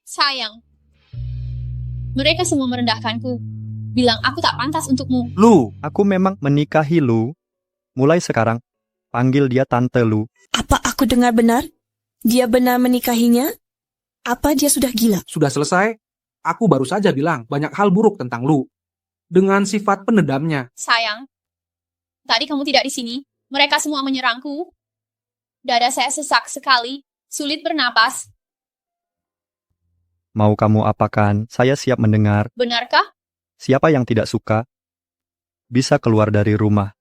Sayang. Mereka semua merendahkanku. Bilang aku tak pantas untukmu. Lu, Aku memang menikahi Lu. Mulai sekarang, panggil dia Tante Lu. Apa aku dengar benar? Dia benar menikahinya? Apa dia sudah gila? sudah selesai? Aku baru saja bilang banyak hal buruk tentang lu. Dengan sifat penendamnya. Sayang. Tadi kamu tidak di sini. Mereka semua menyerangku. Dada saya sesak sekali. Sulit bernapas. Mau kamu apakan? Saya siap mendengar. Benarkah? Siapa yang tidak suka, bisa keluar dari rumah.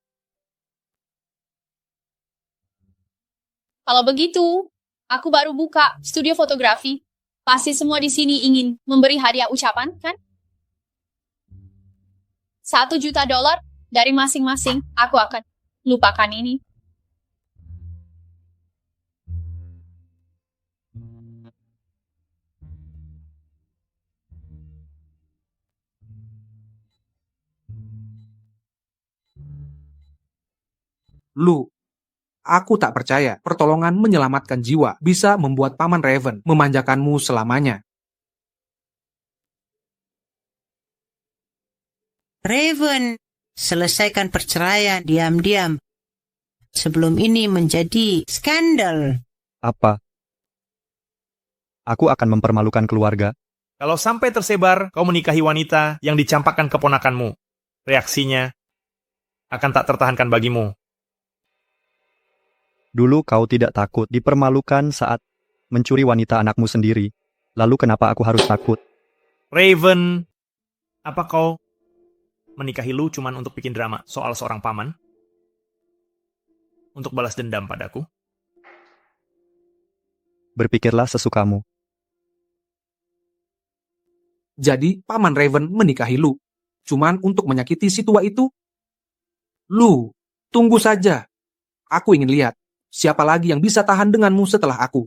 Kalau begitu, aku baru buka studio fotografi. Pasti semua di sini ingin memberi hadiah ucapan, kan? $1 juta dari masing-masing. Aku akan lupakan ini. Lu, aku tak percaya pertolongan menyelamatkan jiwa bisa membuat Paman Raven memanjakanmu selamanya. Raven, selesaikan perceraian diam-diam. Sebelum ini menjadi skandal. Apa? Aku akan mempermalukan keluarga. Kalau sampai tersebar, kau menikahi wanita yang dicampakkan keponakanmu. Reaksinya akan tak tertahankan bagimu. Dulu kau tidak takut dipermalukan saat mencuri wanita anakmu sendiri. Lalu kenapa aku harus takut? Raven, apa kau menikahi lu cuman untuk bikin drama soal seorang paman? Untuk balas dendam padaku? Berpikirlah sesukamu. Jadi Paman Raven menikahi lu. Cuman untuk menyakiti si tua itu? Lu, tunggu saja. Aku ingin lihat. Siapa lagi yang bisa tahan denganmu setelah aku?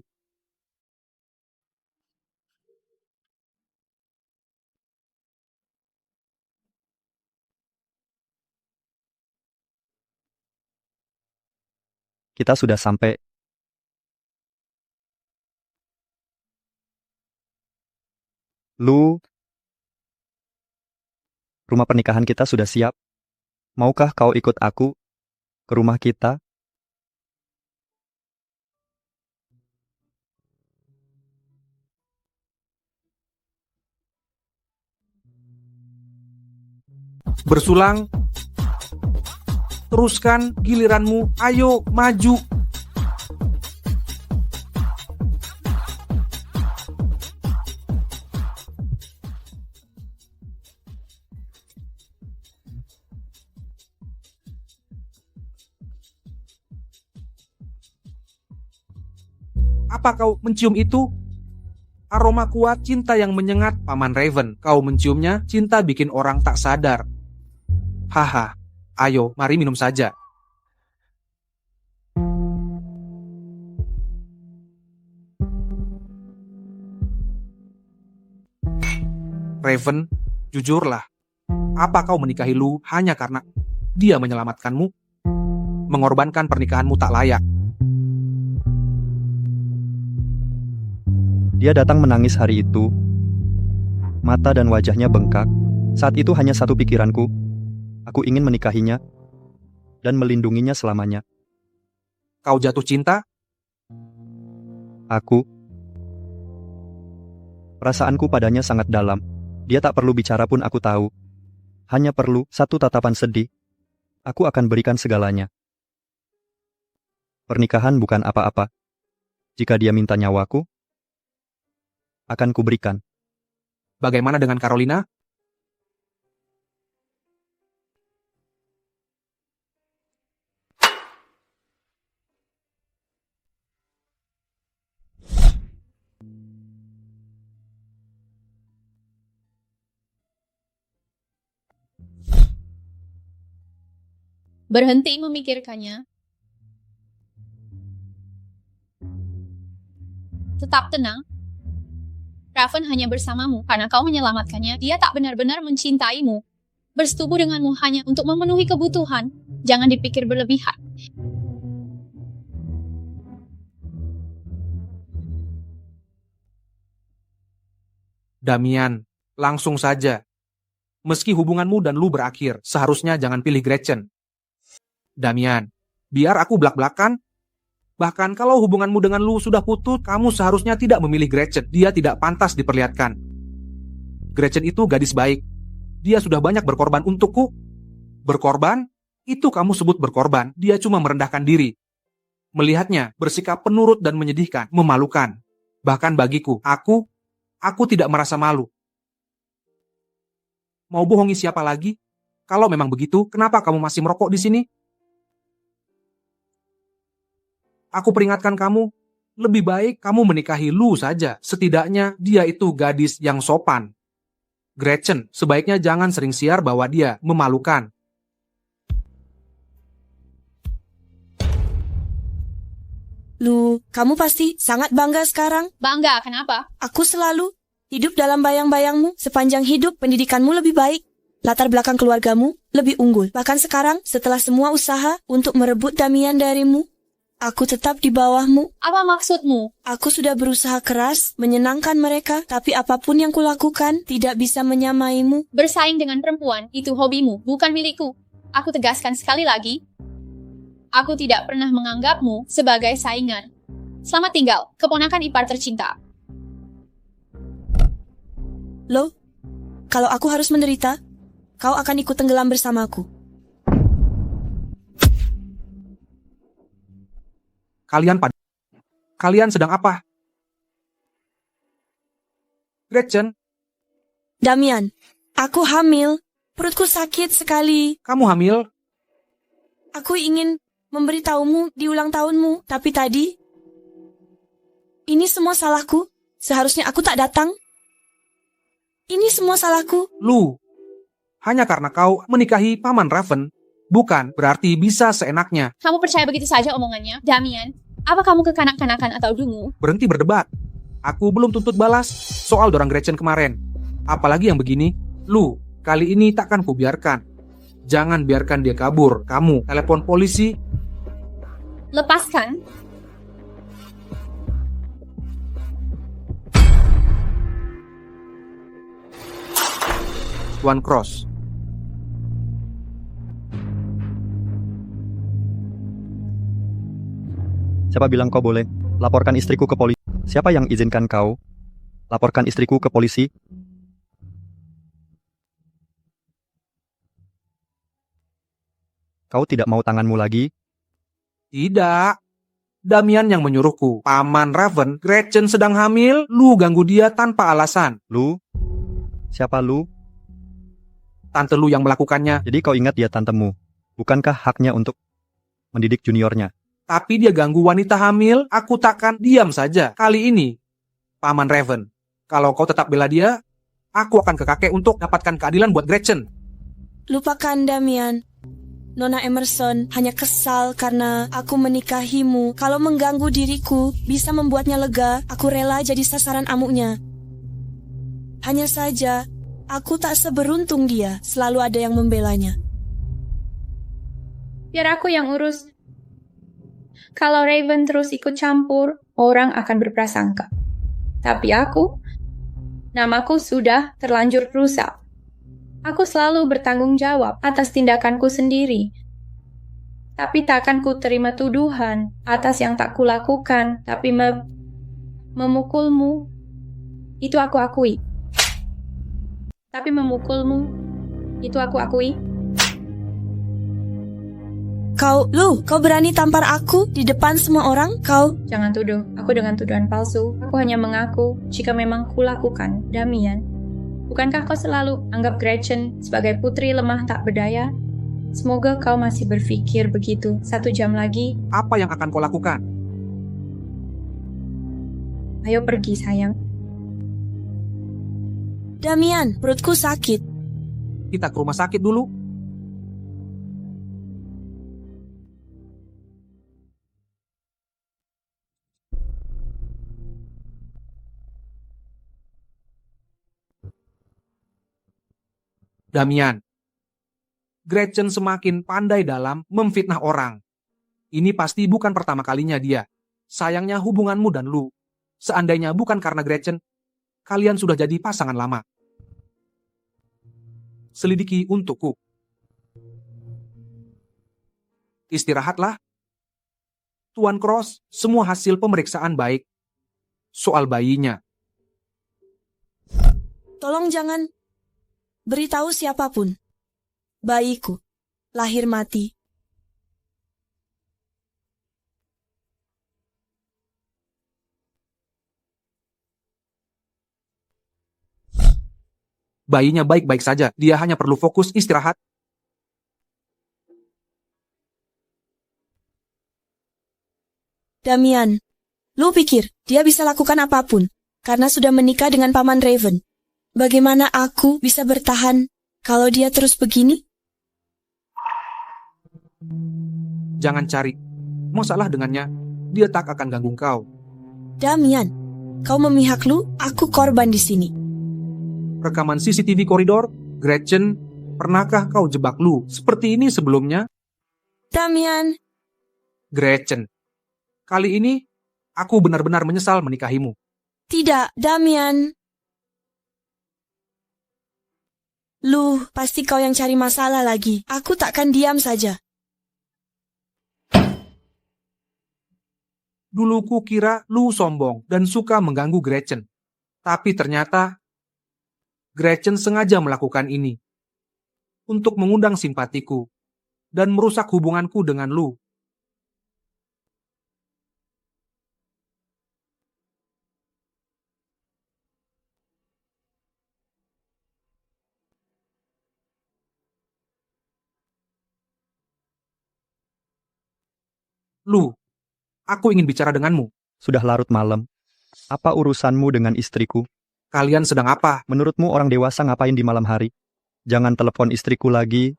Kita sudah sampai. Lu, rumah pernikahan kita sudah siap. Maukah kau ikut aku ke rumah kita? Bersulang. Teruskan giliranmu. Ayo, maju. Apa kau mencium itu? Aroma kuat cinta yang menyengat Paman Raven. Kau menciumnya, cinta bikin orang tak sadar. Haha, ayo mari minum saja. Raven, jujurlah. Apa kau menikahi Lu hanya karena dia menyelamatkanmu? Mengorbankan pernikahanmu tak layak. Dia datang menangis hari itu. Mata dan wajahnya bengkak. Saat itu hanya satu pikiranku. Aku ingin menikahinya dan melindunginya selamanya. Kau jatuh cinta? Aku. Perasaanku padanya sangat dalam. Dia tak perlu bicara pun aku tahu. Hanya perlu satu tatapan sedih. Aku akan berikan segalanya. Pernikahan bukan apa-apa. Jika dia minta nyawaku, akan kuberikan. Bagaimana dengan Carolina? Berhenti memikirkannya. Tetap tenang. Raven hanya bersamamu karena kau menyelamatkannya. Dia tak benar-benar mencintaimu. Bersetubuh denganmu hanya untuk memenuhi kebutuhan. Jangan dipikir berlebihan. Damian, langsung saja. Meski hubunganmu dan Lu berakhir, seharusnya jangan pilih Gretchen. Damian, biar aku belak-belakan. Bahkan kalau hubunganmu dengan Lu sudah putus, kamu seharusnya tidak memilih Gretchen. Dia tidak pantas diperlihatkan. Gretchen itu gadis baik. Dia sudah banyak berkorban untukku. Berkorban? Itu kamu sebut berkorban. Dia cuma merendahkan diri. Melihatnya bersikap penurut dan menyedihkan, memalukan. Bahkan bagiku, aku tidak merasa malu. Mau bohongi siapa lagi? Kalau memang begitu, kenapa kamu masih merokok di sini? Aku peringatkan kamu, lebih baik kamu menikahi Lu saja. Setidaknya dia itu gadis yang sopan. Gretchen, sebaiknya jangan sering siar bahwa dia memalukan. Lu, kamu pasti sangat bangga sekarang. Bangga, kenapa? Aku selalu hidup dalam bayang-bayangmu. Sepanjang hidup, pendidikanmu lebih baik. Latar belakang keluargamu lebih unggul. Bahkan sekarang, setelah semua usaha untuk merebut Damian darimu, aku tetap di bawahmu. Apa maksudmu? Aku sudah berusaha keras menyenangkan mereka, tapi apapun yang kulakukan tidak bisa menyamaimu. Bersaing dengan perempuan, itu hobimu, bukan milikku. Aku tegaskan sekali lagi, aku tidak pernah menganggapmu sebagai saingan. Selamat tinggal, keponakan ipar tercinta. Loh, kalau aku harus menderita, kau akan ikut tenggelam bersamaku. Kalian sedang apa? Gretchen, Damian, aku hamil. Perutku sakit sekali. kamu hamil? Aku ingin memberitahumu di ulang tahunmu, tapi tadi ini semua salahku. Seharusnya aku tak datang. Ini semua salahku. Lu, hanya karena kau menikahi Paman Raven, bukan berarti bisa seenaknya. Kamu percaya begitu saja omongannya? Damian, apa kamu kekanak-kanakan atau dungu? Berhenti berdebat. Aku belum tuntut balas soal dorang Gretchen kemarin. Apalagi yang begini. Lu, kali ini takkan kubiarkan. Jangan biarkan dia kabur. Kamu telepon polisi. Lepaskan. Tuan Cross. Siapa bilang kau boleh laporkan istriku ke polisi? Siapa yang izinkan kau laporkan istriku ke polisi? Kau tidak mau tanganmu lagi? Tidak. Damian yang menyuruhku. Paman Raven, Gretchen sedang hamil, lu ganggu dia tanpa alasan. Lu? Siapa lu? Tante lu yang melakukannya. Jadi kau ingat dia tantemu. Bukankah haknya untuk mendidik juniornya? Tapi dia ganggu wanita hamil, aku takkan diam saja. Kali ini, Paman Raven, kalau kau tetap bela dia, aku akan ke kakek untuk dapatkan keadilan buat Gretchen. Lupakan Damian. Nona Emerson hanya kesal karena aku menikahimu. Kalau mengganggu diriku bisa membuatnya lega, aku rela jadi sasaran amuknya. Hanya saja, aku tak seberuntung dia. Selalu ada yang membelanya. Biar aku yang urus. Kalau Raven terus ikut campur, orang akan berprasangka. Tapi namaku sudah terlanjur rusak. Aku selalu bertanggung jawab atas tindakanku sendiri. Tapi takkan ku terima tuduhan atas yang tak kulakukan, tapi memukulmu. Itu aku akui. Tapi memukulmu, itu aku akui. Kau berani tampar aku di depan semua orang? Jangan tuduh aku dengan tuduhan palsu. Aku hanya mengaku jika memang kulakukan, Damian. Bukankah kau selalu anggap Gretchen sebagai putri lemah tak berdaya? Semoga kau masih berpikir begitu 1 jam lagi. Apa yang akan kau lakukan? Ayo pergi, sayang. Damian, perutku sakit. Kita ke rumah sakit dulu. Damian, Gretchen semakin pandai dalam memfitnah orang. Ini pasti bukan pertama kalinya dia. Sayangnya hubunganmu dan lu, seandainya bukan karena Gretchen, kalian sudah jadi pasangan lama. Selidiki untukku. Istirahatlah. Tuan Cross, semua hasil pemeriksaan baik. Soal bayinya. Tolong jangan beritahu siapapun. Bayiku lahir mati. Bayinya baik-baik saja. Dia hanya perlu fokus istirahat. Damian, lu pikir dia bisa lakukan apapun karena sudah menikah dengan Paman Raven? Bagaimana aku bisa bertahan kalau dia terus begini? Jangan cari masalah dengannya. Dia tak akan ganggu kau. Damian, kau memihak lu, aku korban di sini. Rekaman CCTV koridor, Gretchen, pernahkah kau jebak lu seperti ini sebelumnya? Damian, Gretchen, kali ini aku benar-benar menyesal menikahimu. tidak, Damian. Lu, pasti kau yang cari masalah lagi. Aku takkan diam saja. Dulu ku kira lu sombong dan suka mengganggu Gretchen. Tapi ternyata Gretchen sengaja melakukan ini untuk mengundang simpatiku dan merusak hubunganku dengan lu. Lu, aku ingin bicara denganmu. Sudah larut malam. Apa urusanmu dengan istriku? Kalian sedang apa? Menurutmu orang dewasa ngapain di malam hari? Jangan telepon istriku lagi.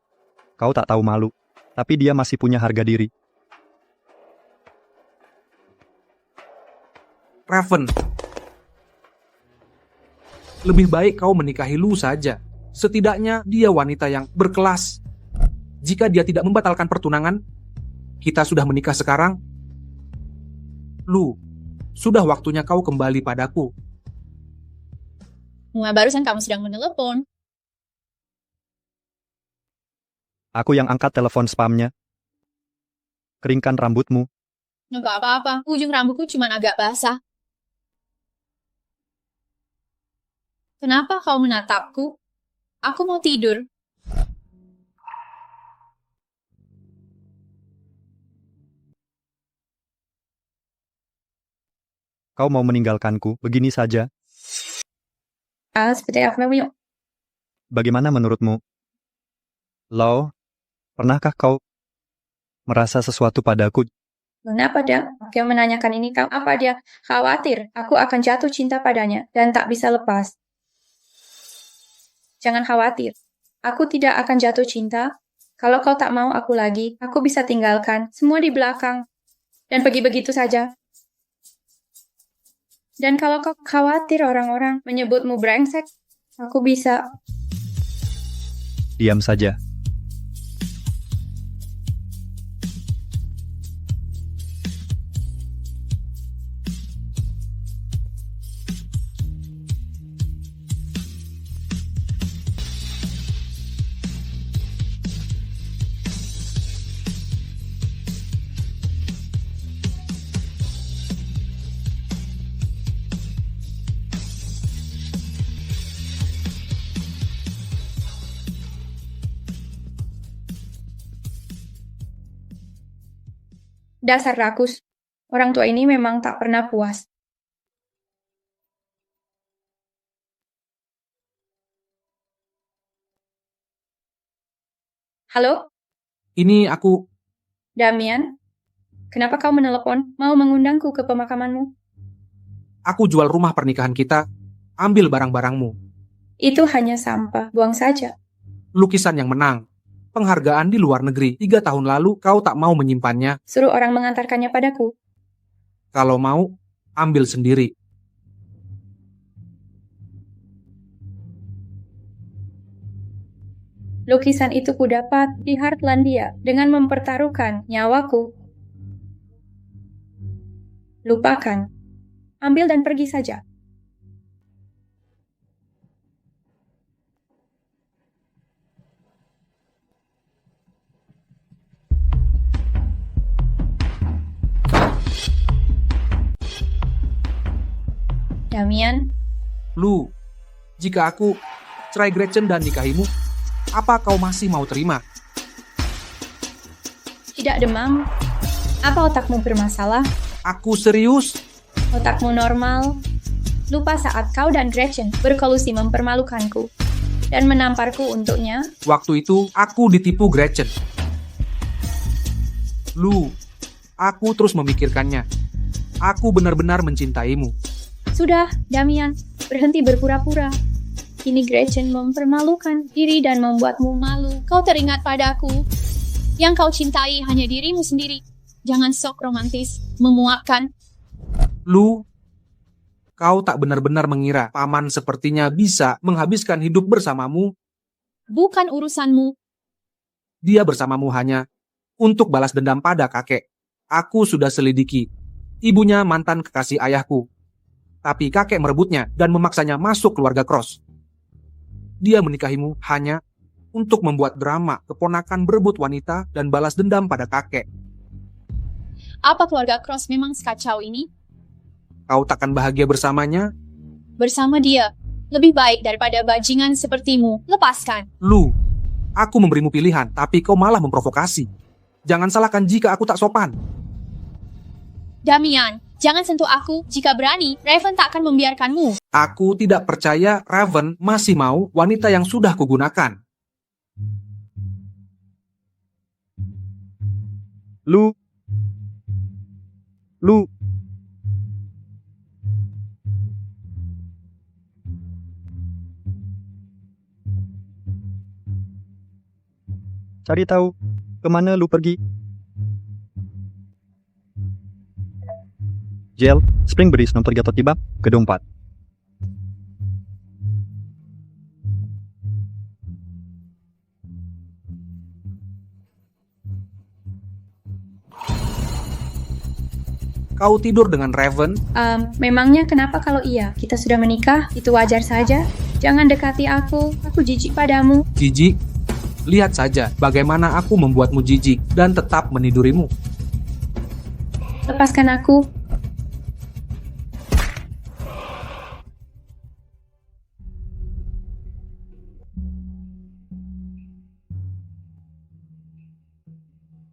Kau tak tahu malu. Tapi dia masih punya harga diri. Raven, lebih baik kau menikahi Lu saja. Setidaknya dia wanita yang berkelas. Jika dia tidak membatalkan pertunangan, kita sudah menikah sekarang. Lu, sudah waktunya kau kembali padaku. Barusan kamu sedang menelepon. Aku yang angkat telepon spamnya. Keringkan rambutmu. Nggak apa-apa, ujung rambutku cuma agak basah. Kenapa kau menatapku? Aku mau tidur. Kau mau meninggalkanku begini saja? Seperti apa yuk? Bagaimana menurutmu? Lau, pernahkah kau merasa sesuatu padaku? Kenapa dia? Kau menanyakan ini kau apa dia? Khawatir, aku akan jatuh cinta padanya dan tak bisa lepas. Jangan khawatir, aku tidak akan jatuh cinta. Kalau kau tak mau aku lagi, aku bisa tinggalkan semua di belakang dan pergi begitu saja. Dan kalau kau khawatir orang-orang menyebutmu brengsek, aku bisa. Diam saja. Dasar rakus. Orang tua ini memang tak pernah puas. Halo, Ini aku, Damian. Kenapa kau menelepon? Mau mengundangku ke pemakamanmu? aku jual rumah pernikahan kita, ambil barang-barangmu. Itu hanya sampah, buang saja. Lukisan yang menang. Penghargaan di luar negeri 3 tahun lalu kau tak mau menyimpannya. Suruh orang mengantarkannya padaku. Kalau mau, ambil sendiri. Lukisan itu kudapat di Heartlandia dengan mempertaruhkan nyawaku. Lupakan. Ambil dan pergi saja. Damian, Lu, jika aku cerai Gretchen dan nikahimu, apa kau masih mau terima? tidak demam. Apa otakmu bermasalah? Aku serius. Otakmu normal. Lupa saat kau dan Gretchen berkolusi mempermalukanku dan menamparku untuknya. Waktu itu aku ditipu Gretchen. Lu, aku terus memikirkannya. Aku benar-benar mencintaimu. Sudah, Damian, berhenti berpura-pura. Kini Gretchen mempermalukan diri dan membuatmu malu. Kau teringat padaku. Yang kau cintai hanya dirimu sendiri. Jangan sok romantis, memuakkan. Lu, kau tak benar-benar mengira paman sepertinya bisa menghabiskan hidup bersamamu. Bukan urusanmu. Dia bersamamu hanya untuk balas dendam pada kakek. Aku sudah selidiki. Ibunya mantan kekasih ayahku. Tapi kakek merebutnya dan memaksanya masuk keluarga Cross. Dia menikahimu hanya untuk membuat drama keponakan berebut wanita dan balas dendam pada kakek. Apa keluarga Cross memang sekacau ini? Kau takkan bahagia bersamanya? Bersama dia, lebih baik daripada bajingan sepertimu. Lepaskan. Lu, aku memberimu pilihan, tapi kau malah memprovokasi. Jangan salahkan jika aku tak sopan. Damian, jangan sentuh aku. Jika berani, Raven tak akan membiarkanmu. Aku tidak percaya Raven masih mau wanita yang sudah kugunakan. Lu. Cari tahu kemana lu pergi. Jel, Spring Breeze nomor 3 tiba, gedung 4. Kau tidur dengan Raven? Memangnya kenapa kalau iya? Kita sudah menikah, itu wajar saja. Jangan dekati aku jijik padamu. Jijik? Lihat saja bagaimana aku membuatmu jijik dan tetap menidurimu. lepaskan aku.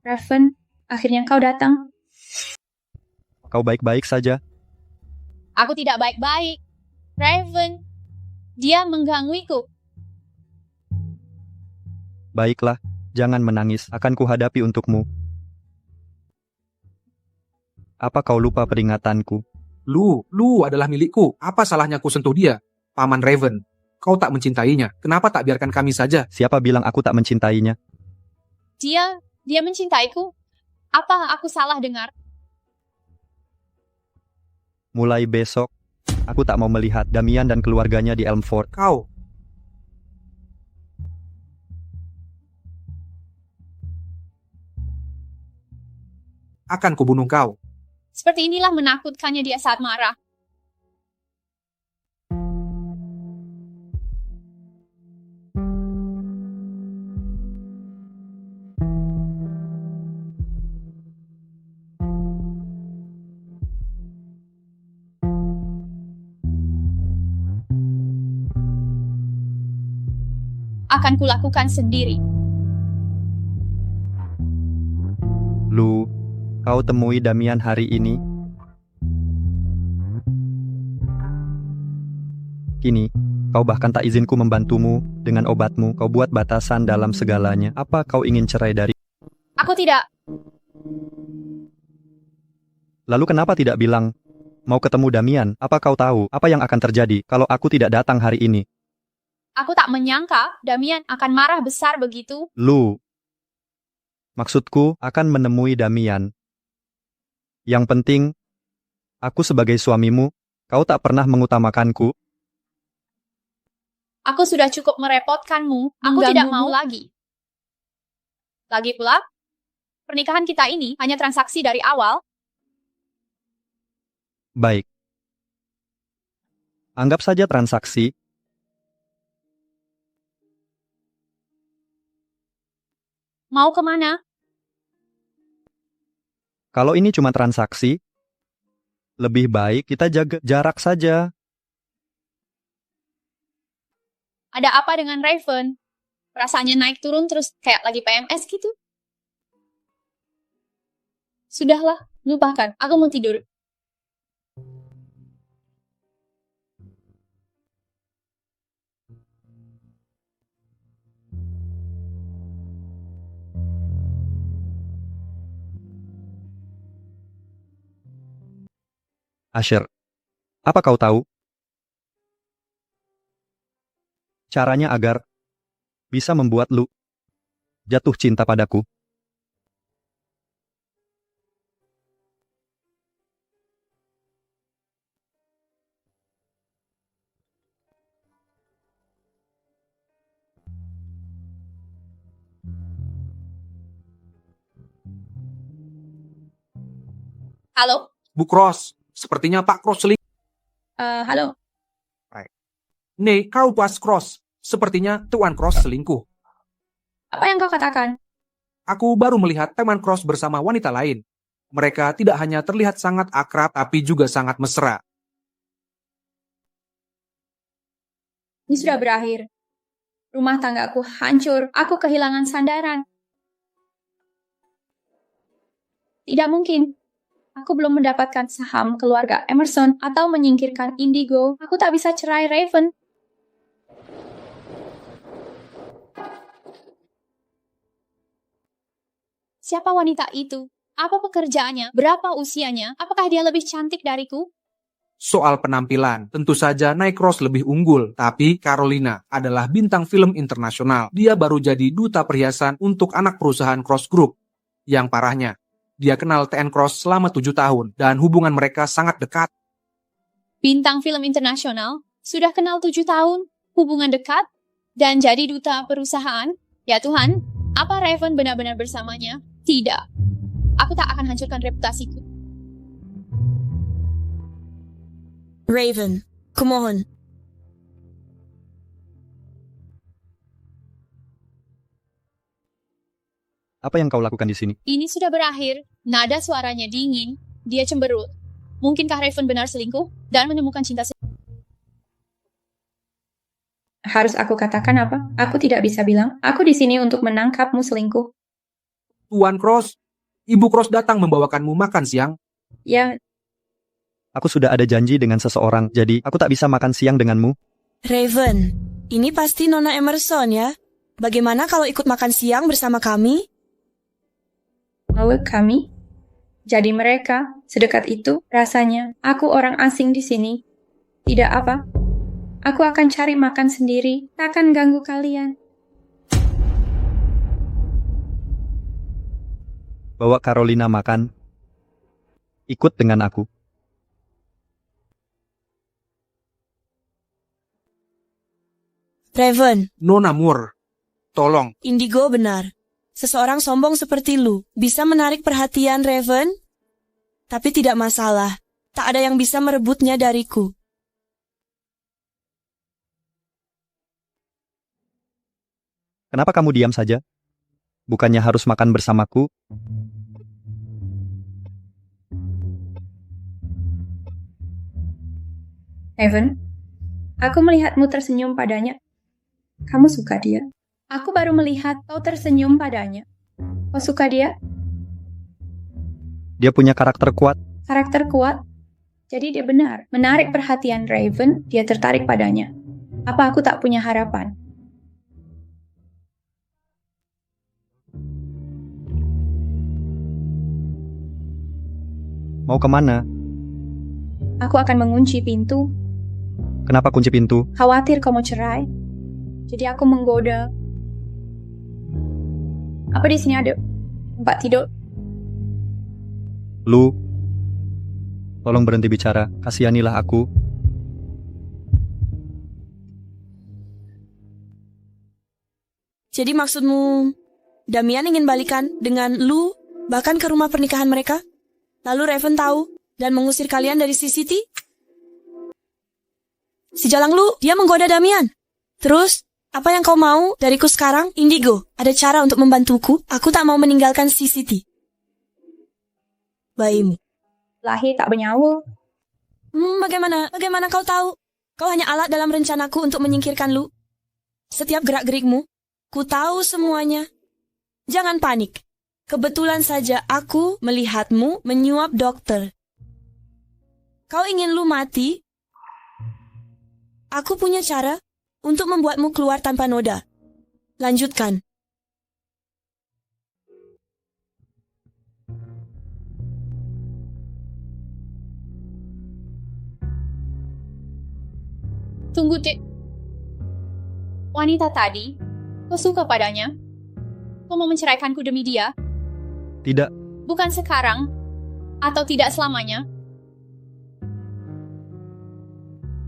Raven, akhirnya kau datang. Kau baik-baik saja? Aku tidak baik-baik. Raven, dia menggangguiku. Baiklah, jangan menangis, akan kuhadapi untukmu. Apa kau lupa peringatanku? Lu adalah milikku. Apa salahnya ku sentuh dia? Paman Raven, kau tak mencintainya. Kenapa tak biarkan kami saja? Siapa bilang aku tak mencintainya? Dia mencintaiku. Apa aku salah dengar? Mulai besok, aku tak mau melihat Damian dan keluarganya di Elmford. Kau, akan kubunuh kau. Seperti inilah menakutkannya dia saat marah. Akan kulakukan sendiri. Lu, kau temui Damian hari ini? Kini, kau bahkan tak izinku membantumu dengan obatmu. Kau buat batasan dalam segalanya. Apa kau ingin cerai dari? Aku tidak. Lalu kenapa tidak bilang mau ketemu Damian? Apa kau tahu apa yang akan terjadi kalau aku tidak datang hari ini? Aku tak menyangka Damian akan marah besar begitu. Lu, maksudku akan menemui Damian. Yang penting, aku sebagai suamimu, kau tak pernah mengutamakanku. Aku sudah cukup merepotkanmu. Aku tidak mau lagi. Lagi pula, pernikahan kita ini hanya transaksi dari awal. Baik. Anggap saja transaksi. Mau kemana? Kalau ini cuma transaksi, lebih baik kita jaga jarak saja. Ada apa dengan Raven? Rasanya naik turun terus kayak lagi PMS gitu. Sudahlah, lupakan. Aku mau tidur. Asher, apa kau tahu? Caranya agar bisa membuat lu jatuh cinta padaku. Halo? Bu Cross, sepertinya Pak Cross selingkuh. Halo? Nih, kau Pas Cross. Sepertinya Tuan Cross selingkuh. Apa yang kau katakan? Aku baru melihat teman Cross bersama wanita lain. Mereka tidak hanya terlihat sangat akrab, tapi juga sangat mesra. Ini sudah berakhir. Rumah tanggaku hancur. Aku kehilangan sandaran. Tidak mungkin. Aku belum mendapatkan saham keluarga Emerson atau menyingkirkan Indigo. Aku tak bisa cerai Raven. Siapa wanita itu? Apa pekerjaannya? Berapa usianya? Apakah dia lebih cantik dariku? Soal penampilan, tentu saja Night Cross lebih unggul, tapi Carolina adalah bintang film internasional. Dia baru jadi duta perhiasan untuk anak perusahaan Cross Group. Yang parahnya, dia kenal TN Cross selama 7 tahun, dan hubungan mereka sangat dekat. Bintang film internasional? Sudah kenal 7 tahun? Hubungan dekat? Dan jadi duta perusahaan? Ya Tuhan, apa Raven benar-benar bersamanya? Tidak. Aku tak akan hancurkan reputasiku. Raven, kumohon. Apa yang kau lakukan di sini? Ini sudah berakhir. Nada suaranya dingin. Dia cemberut. Mungkinkah Raven benar selingkuh dan menemukan cinta Harus aku katakan apa? Aku tidak bisa bilang. Aku di sini untuk menangkapmu selingkuh. Tuan Cross, Ibu Cross datang membawakanmu makan siang. Ya, Aku sudah ada janji dengan seseorang, jadi aku tak bisa makan siang denganmu. Raven, ini pasti Nona Emerson ya? Bagaimana kalau ikut makan siang bersama kami? mau kami? Jadi mereka, sedekat itu, rasanya, aku orang asing di sini. Tidak apa. Aku akan cari makan sendiri, tak akan ganggu kalian. Bawa Carolina makan. Ikut dengan aku. Raven, Nona Moore, tolong. Indigo benar. Seseorang sombong seperti lu bisa menarik perhatian Raven, tapi tidak masalah. Tak ada yang bisa merebutnya dariku. Kenapa kamu diam saja? Bukannya harus makan bersamaku? Evan, aku melihatmu tersenyum padanya. Kamu suka dia. Aku baru melihat kau tersenyum padanya. Kau suka dia? Dia punya karakter kuat. Karakter kuat. Jadi dia benar. Menarik perhatian Raven, dia tertarik padanya. Apa aku tak punya harapan? Mau kemana? Aku akan mengunci pintu. Kenapa kunci pintu? Khawatir kau mau cerai. Jadi aku menggoda. Apa di sini ada tempat tidur? Lu, tolong berhenti bicara. Kasihanilah aku. Jadi maksudmu, Damian ingin balikan dengan lu, bahkan ke rumah pernikahan mereka? Lalu Raven tahu dan mengusir kalian dari CCT? Si Jalang lu, dia menggoda Damian. Terus, apa yang kau mau dariku sekarang? Indigo, ada cara untuk membantuku? Aku tak mau meninggalkan CCT. Bayimu. Lahir tak bernyawa. Bagaimana? Bagaimana kau tahu? Kau hanya alat dalam rencanaku untuk menyingkirkan lu. Setiap gerak-gerikmu, ku tahu semuanya. Jangan panik. Kebetulan saja aku melihatmu menyuap dokter. Kau ingin lu mati? Aku punya cara untuk membuatmu keluar tanpa noda. Lanjutkan. Tunggu, Dek. Wanita tadi, kau suka padanya? Kau mau menceraikanku demi dia? Tidak, Bukan sekarang, atau tidak selamanya.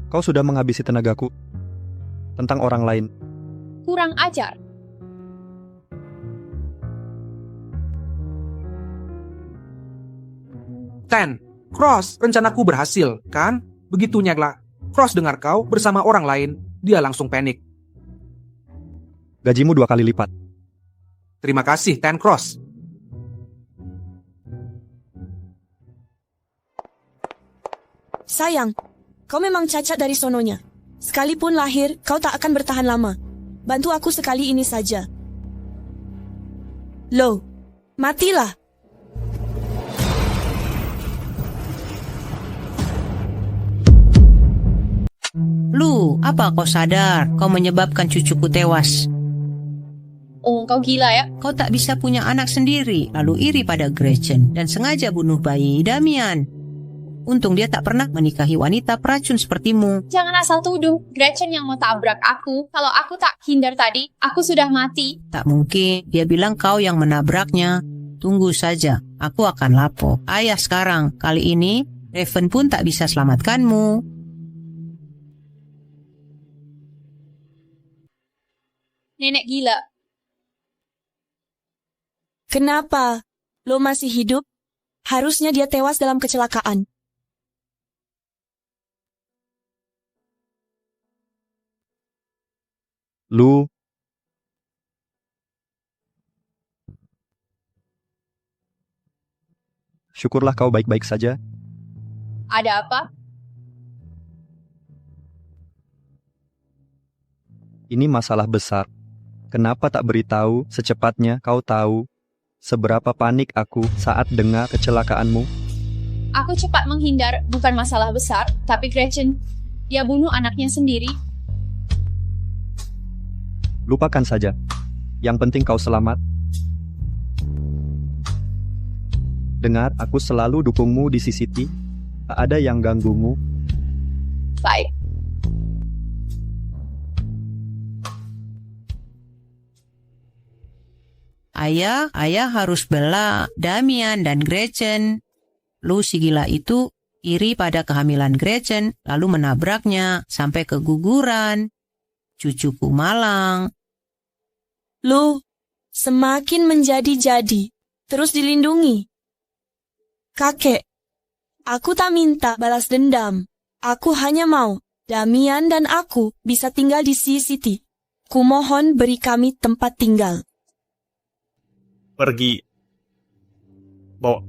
kau sudah menghabisi tenagaku tentang orang lain. Kurang ajar. Ten, Cross, rencanaku berhasil, kan? Begitunya lah. Cross dengar kau bersama orang lain, dia langsung panik. Gajimu 2 kali lipat. Terima kasih, Ten Cross. Sayang, kau memang cacat dari sononya. Sekalipun lahir, kau tak akan bertahan lama. Bantu aku sekali ini saja. Loh, matilah. Lu, apa kau sadar kau menyebabkan cucuku tewas? Oh, kau gila ya? Kau tak bisa punya anak sendiri, lalu iri pada Gretchen dan sengaja bunuh bayi Damian. Untung dia tak pernah menikahi wanita peracun sepertimu. Jangan asal tuduh. Gretchen yang mau tabrak aku. Kalau aku tak hindar tadi, aku sudah mati. Tak mungkin, dia bilang kau yang menabraknya. Tunggu saja, aku akan lapor. Ayah sekarang, kali ini Raven pun tak bisa selamatkanmu. Nenek gila. Kenapa? Lo masih hidup? Harusnya dia tewas dalam kecelakaan. Lu, Syukurlah kau baik-baik saja. Ada apa? Ini masalah besar. Kenapa tak beritahu secepatnya? Kau tahu seberapa panik aku saat dengar kecelakaanmu? Aku cepat menghindar, bukan masalah besar, tapi Gretchen, dia bunuh anaknya sendiri. Lupakan saja. Yang penting kau selamat. Dengar, aku selalu dukungmu di CCT. Tak ada yang ganggumu. Baik. Ayah harus bela Damian dan Gretchen. Lu si gila itu iri pada kehamilan Gretchen, lalu menabraknya sampai keguguran. Cucuku malang. Lu semakin menjadi-jadi, terus dilindungi. Kakek, aku tak minta balas dendam. Aku hanya mau Damian dan aku bisa tinggal di CCT. Kumohon beri kami tempat tinggal. Pergi. Bawa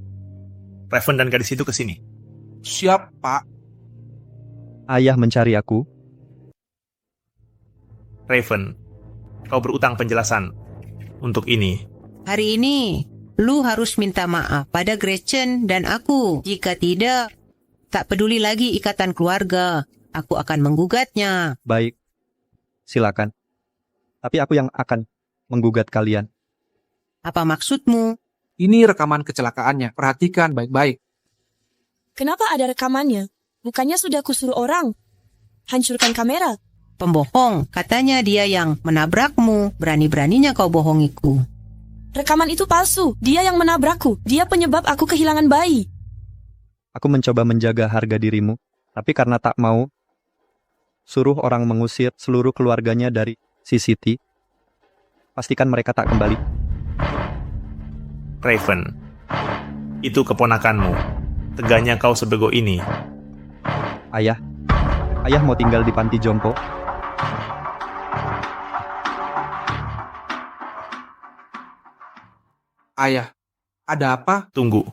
Raven dan gadis itu ke sini. Siap, Pak. Ayah mencari aku. Raven, kau berutang penjelasan untuk ini. Hari ini, lu harus minta maaf pada Gretchen dan aku. Jika tidak, tak peduli lagi ikatan keluarga. Aku akan menggugatnya. Baik, silakan. Tapi aku yang akan menggugat kalian. Apa maksudmu? Ini rekaman kecelakaannya. Perhatikan baik-baik. Kenapa ada rekamannya? Bukannya sudah kusuruh orang hancurkan kamera? Pembohong, katanya dia yang menabrakmu. Berani-beraninya kau bohongiku. Rekaman itu palsu. Dia yang menabrakku. Dia penyebab aku kehilangan bayi. Aku mencoba menjaga harga dirimu, tapi karena tak mau, suruh orang mengusir seluruh keluarganya dari CCT. Pastikan mereka tak kembali. Raven, itu keponakanmu. Teganya kau sebego ini. Ayah mau tinggal di panti jompo. Ayah, ada apa? Tunggu,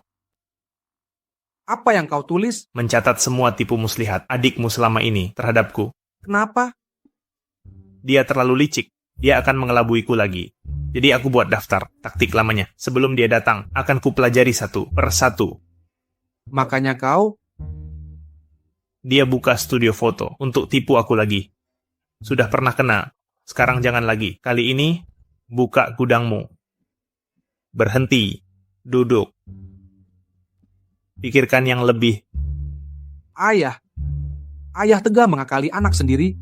Apa yang kau tulis? mencatat semua tipu muslihat adikmu selama ini terhadapku. Kenapa? Dia terlalu licik. Dia akan mengelabuiku lagi. Jadi aku buat daftar taktik lamanya. Sebelum dia datang, akan kupelajari satu per satu. Makanya kau... Dia buka studio foto untuk tipu aku lagi. Sudah pernah kena. Sekarang jangan lagi. Kali ini, buka gudangmu. Berhenti. Duduk. Pikirkan yang lebih. Ayah tega mengakali anak sendiri.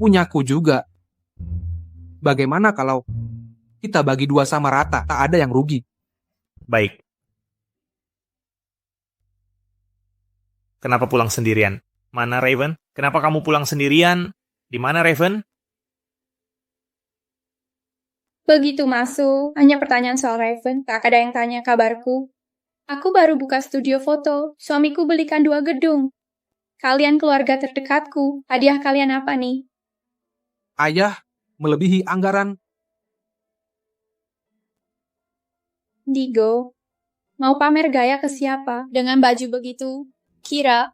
Punyaku juga. Bagaimana kalau kita bagi dua sama rata, tak ada yang rugi? Baik. Kenapa pulang sendirian? Mana Raven? Kenapa kamu pulang sendirian? Di mana Raven? Begitu masuk, hanya pertanyaan soal Raven, tak ada yang tanya kabarku. Aku baru buka studio foto, suamiku belikan 2 gedung. Kalian keluarga terdekatku, hadiah kalian apa nih? Ayah melebihi anggaran. Digo, mau pamer gaya ke siapa dengan baju begitu? Kira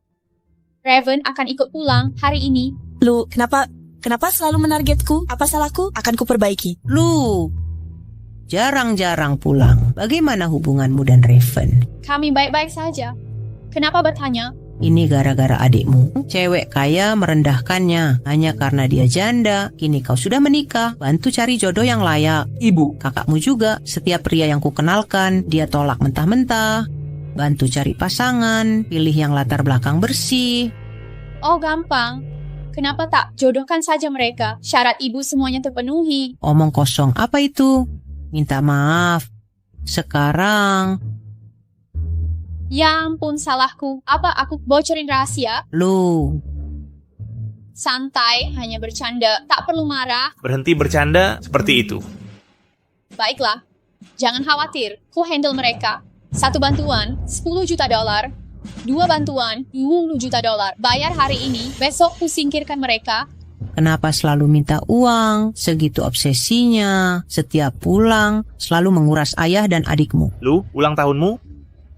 Raven akan ikut pulang hari ini. Lu, kenapa selalu menargetku? Apa salahku? Akan kuperbaiki. Lu jarang-jarang pulang. Bagaimana hubunganmu dan Raven? Kami baik-baik saja. Kenapa bertanya? Ini gara-gara adikmu. Cewek kaya merendahkannya hanya karena dia janda. Kini kau sudah menikah. Bantu cari jodoh yang layak. Ibu, Kakakmu juga. Setiap pria yang kukenalkan, dia tolak mentah-mentah. Bantu cari pasangan. Pilih yang latar belakang bersih. Oh gampang. Kenapa tak jodohkan saja mereka? Syarat ibu semuanya terpenuhi. Omong kosong apa itu? Minta maaf. Sekarang, Ya ampun, salahku. Apa aku bocorin rahasia? lu Santai, hanya bercanda. Tak perlu marah. Berhenti bercanda seperti itu. Baiklah. Jangan khawatir. Ku handle mereka. 1 bantuan, $10 juta. 2 bantuan, $20 juta. Bayar hari ini, besok ku singkirkan mereka. kenapa selalu minta uang? Segitu obsesinya. Setiap pulang, selalu menguras ayah dan adikmu. Lu, ulang tahunmu?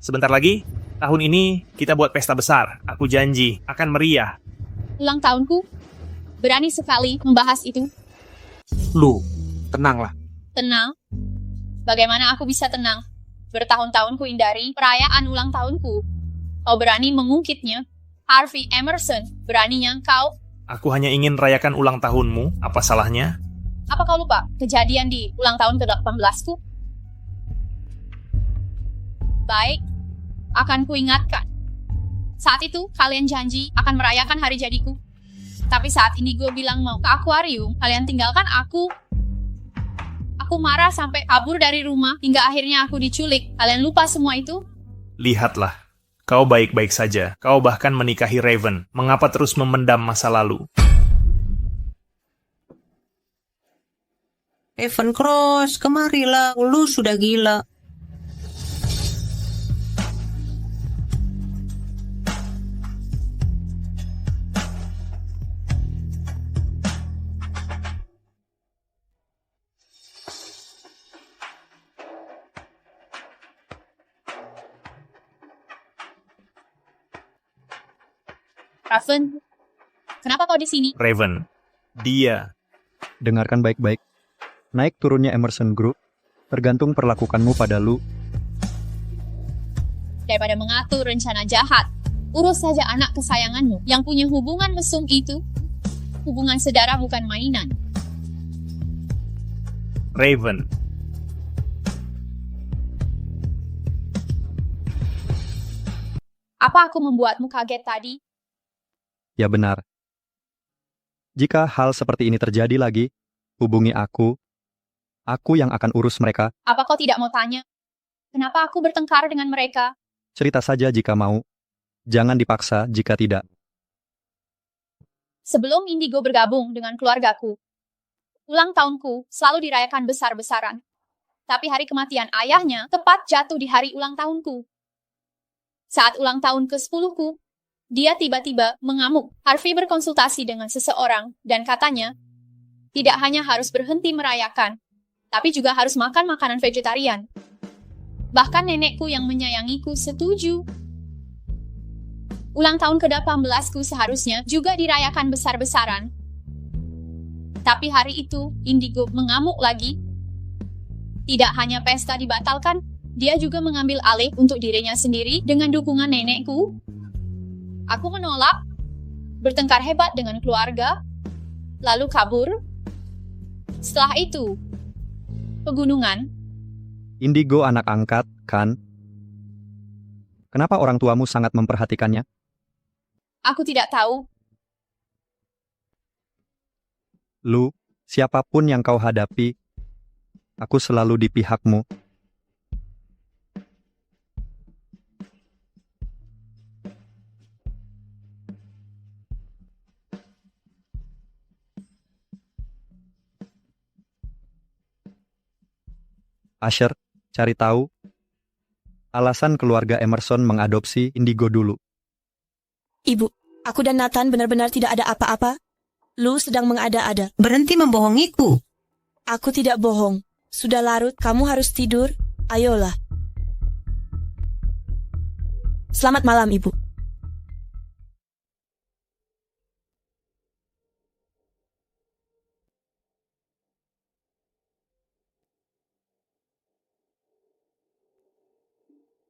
Sebentar lagi, tahun ini kita buat pesta besar. Aku janji, akan meriah. Ulang tahunku? Berani sekali membahas itu. Lu, tenanglah. Tenang? Bagaimana aku bisa tenang? Bertahun-tahun ku hindari perayaan ulang tahunku. Kau berani mengungkitnya? Harvey Emerson, beraninya kau? Aku hanya ingin rayakan ulang tahunmu. Apa salahnya? Apa kau lupa kejadian di ulang tahun ke-18ku? Baik, akan kuingatkan. Saat itu, kalian janji akan merayakan hari jadiku. Tapi saat ini gue bilang mau ke akuarium, kalian tinggalkan aku. Aku marah sampai kabur dari rumah, hingga akhirnya aku diculik. Kalian lupa semua itu? Lihatlah, kau baik-baik saja. Kau bahkan menikahi Raven. Mengapa terus memendam masa lalu? Ravencross, kemarilah. Lu sudah gila. Raven, kenapa kau di sini? Raven, dia. Dengarkan baik-baik. Naik turunnya Emerson Group tergantung perlakukanmu pada Lu. Daripada mengatur rencana jahat, urus saja anak kesayanganmu yang punya hubungan mesum itu. Hubungan saudara bukan mainan. Raven, Apa aku membuatmu kaget tadi? Ya benar. Jika hal seperti ini terjadi lagi, hubungi aku. Aku yang akan urus mereka. Apa kau tidak mau tanya? Kenapa aku bertengkar dengan mereka? Cerita saja jika mau. Jangan dipaksa jika tidak. Sebelum Indigo bergabung dengan keluargaku, ulang tahunku selalu dirayakan besar-besaran. Tapi hari kematian ayahnya tepat jatuh di hari ulang tahunku. Saat ulang tahun ke-10ku, dia tiba-tiba mengamuk. Harvey berkonsultasi dengan seseorang dan katanya, tidak hanya harus berhenti merayakan, tapi juga harus makan makanan vegetarian. Bahkan nenekku yang menyayangiku setuju. Ulang tahun ke-18ku seharusnya juga dirayakan besar-besaran. Tapi hari itu, Indigo mengamuk lagi. Tidak hanya pesta dibatalkan, dia juga mengambil alih untuk dirinya sendiri dengan dukungan nenekku. Aku menolak, bertengkar hebat dengan keluarga, lalu kabur. Setelah itu, pegunungan. Indigo anak angkat, kan? Kenapa orang tuamu sangat memperhatikannya? Aku tidak tahu. Lu, siapapun yang kau hadapi, aku selalu di pihakmu. Asher, cari tahu alasan keluarga Emerson mengadopsi Indigo dulu. Ibu, aku dan Nathan benar-benar tidak ada apa-apa. Lu sedang mengada-ada. Berhenti membohongiku. Aku tidak bohong. Sudah larut, kamu harus tidur. Ayolah. Selamat malam, Ibu.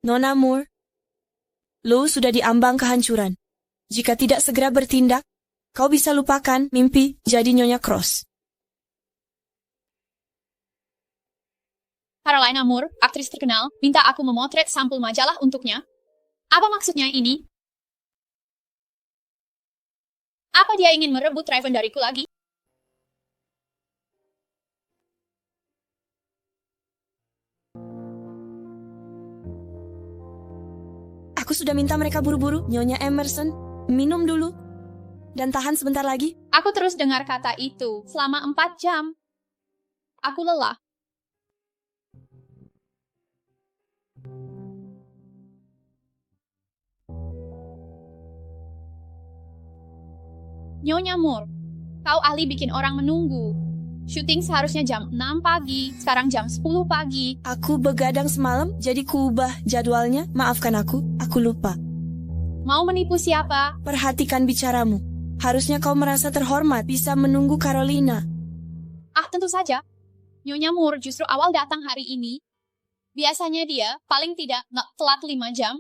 Nona Moore, Lu sudah diambang kehancuran. Jika tidak segera bertindak, kau bisa lupakan mimpi jadi Nyonya Cross. Carolina Moore, aktris terkenal, minta aku memotret sampul majalah untuknya. Apa maksudnya ini? Apa dia ingin merebut Raven dariku lagi? Aku sudah minta mereka buru-buru. Nyonya Emerson, minum dulu. Dan tahan sebentar lagi. Aku terus dengar kata itu selama 4 jam. Aku lelah. Nyonya Moore, kau ahli bikin orang menunggu. Syuting seharusnya jam 6 pagi, sekarang jam 10 pagi. Aku begadang semalam, jadi kuubah jadwalnya. Maafkan aku lupa. Mau menipu siapa? Perhatikan bicaramu. Harusnya kau merasa terhormat bisa menunggu Carolina. Ah, tentu saja. Nyonya Moore justru awal datang hari ini. Biasanya dia paling tidak nggak telat 5 jam.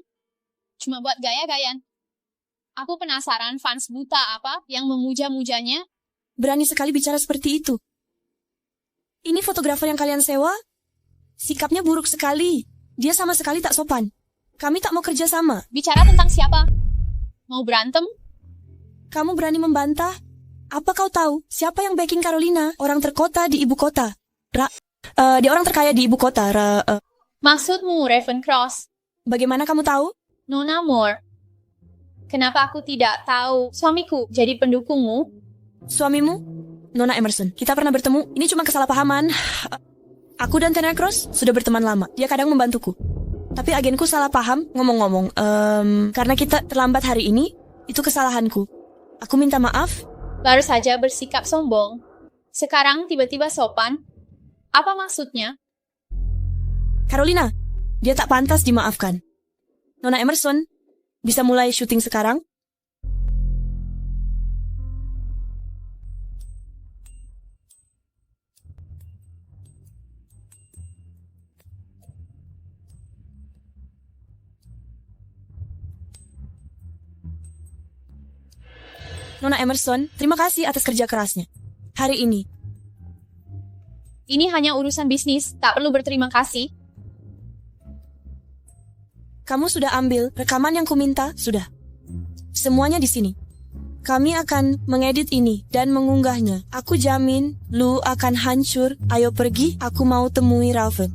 Cuma buat gaya-gayaan. Aku penasaran fans buta apa yang memuja-mujanya. Berani sekali bicara seperti itu. Ini fotografer yang kalian sewa? Sikapnya buruk sekali. Dia sama sekali tak sopan. Kami tak mau kerja sama. Bicara tentang siapa? Mau berantem? Kamu berani membantah? Apa kau tahu siapa yang backing Carolina? Orang terkota di ibu kota. Dia orang terkaya di ibu kota. Maksudmu Ravencross? Bagaimana kamu tahu? Nona Moore. Kenapa aku tidak tahu suamiku jadi pendukungmu? Suamimu? Nona Emerson. Kita pernah bertemu. Ini cuma kesalahpahaman. Aku dan Tenacross sudah berteman lama. Dia kadang membantuku. Tapi agenku salah paham, ngomong-ngomong. Karena kita terlambat hari ini, itu kesalahanku. Aku minta maaf. Baru saja bersikap sombong. Sekarang tiba-tiba sopan. Apa maksudnya? Carolina, dia tak pantas dimaafkan. Nona Emerson, bisa mulai syuting sekarang? Nona Emerson, terima kasih atas kerja kerasnya. Hari ini. Ini hanya urusan bisnis, tak perlu berterima kasih. Kamu sudah ambil rekaman yang kuminta? Sudah. Semuanya di sini. Kami akan mengedit ini dan mengunggahnya. Aku jamin, lu akan hancur. Ayo pergi, aku mau temui Raven.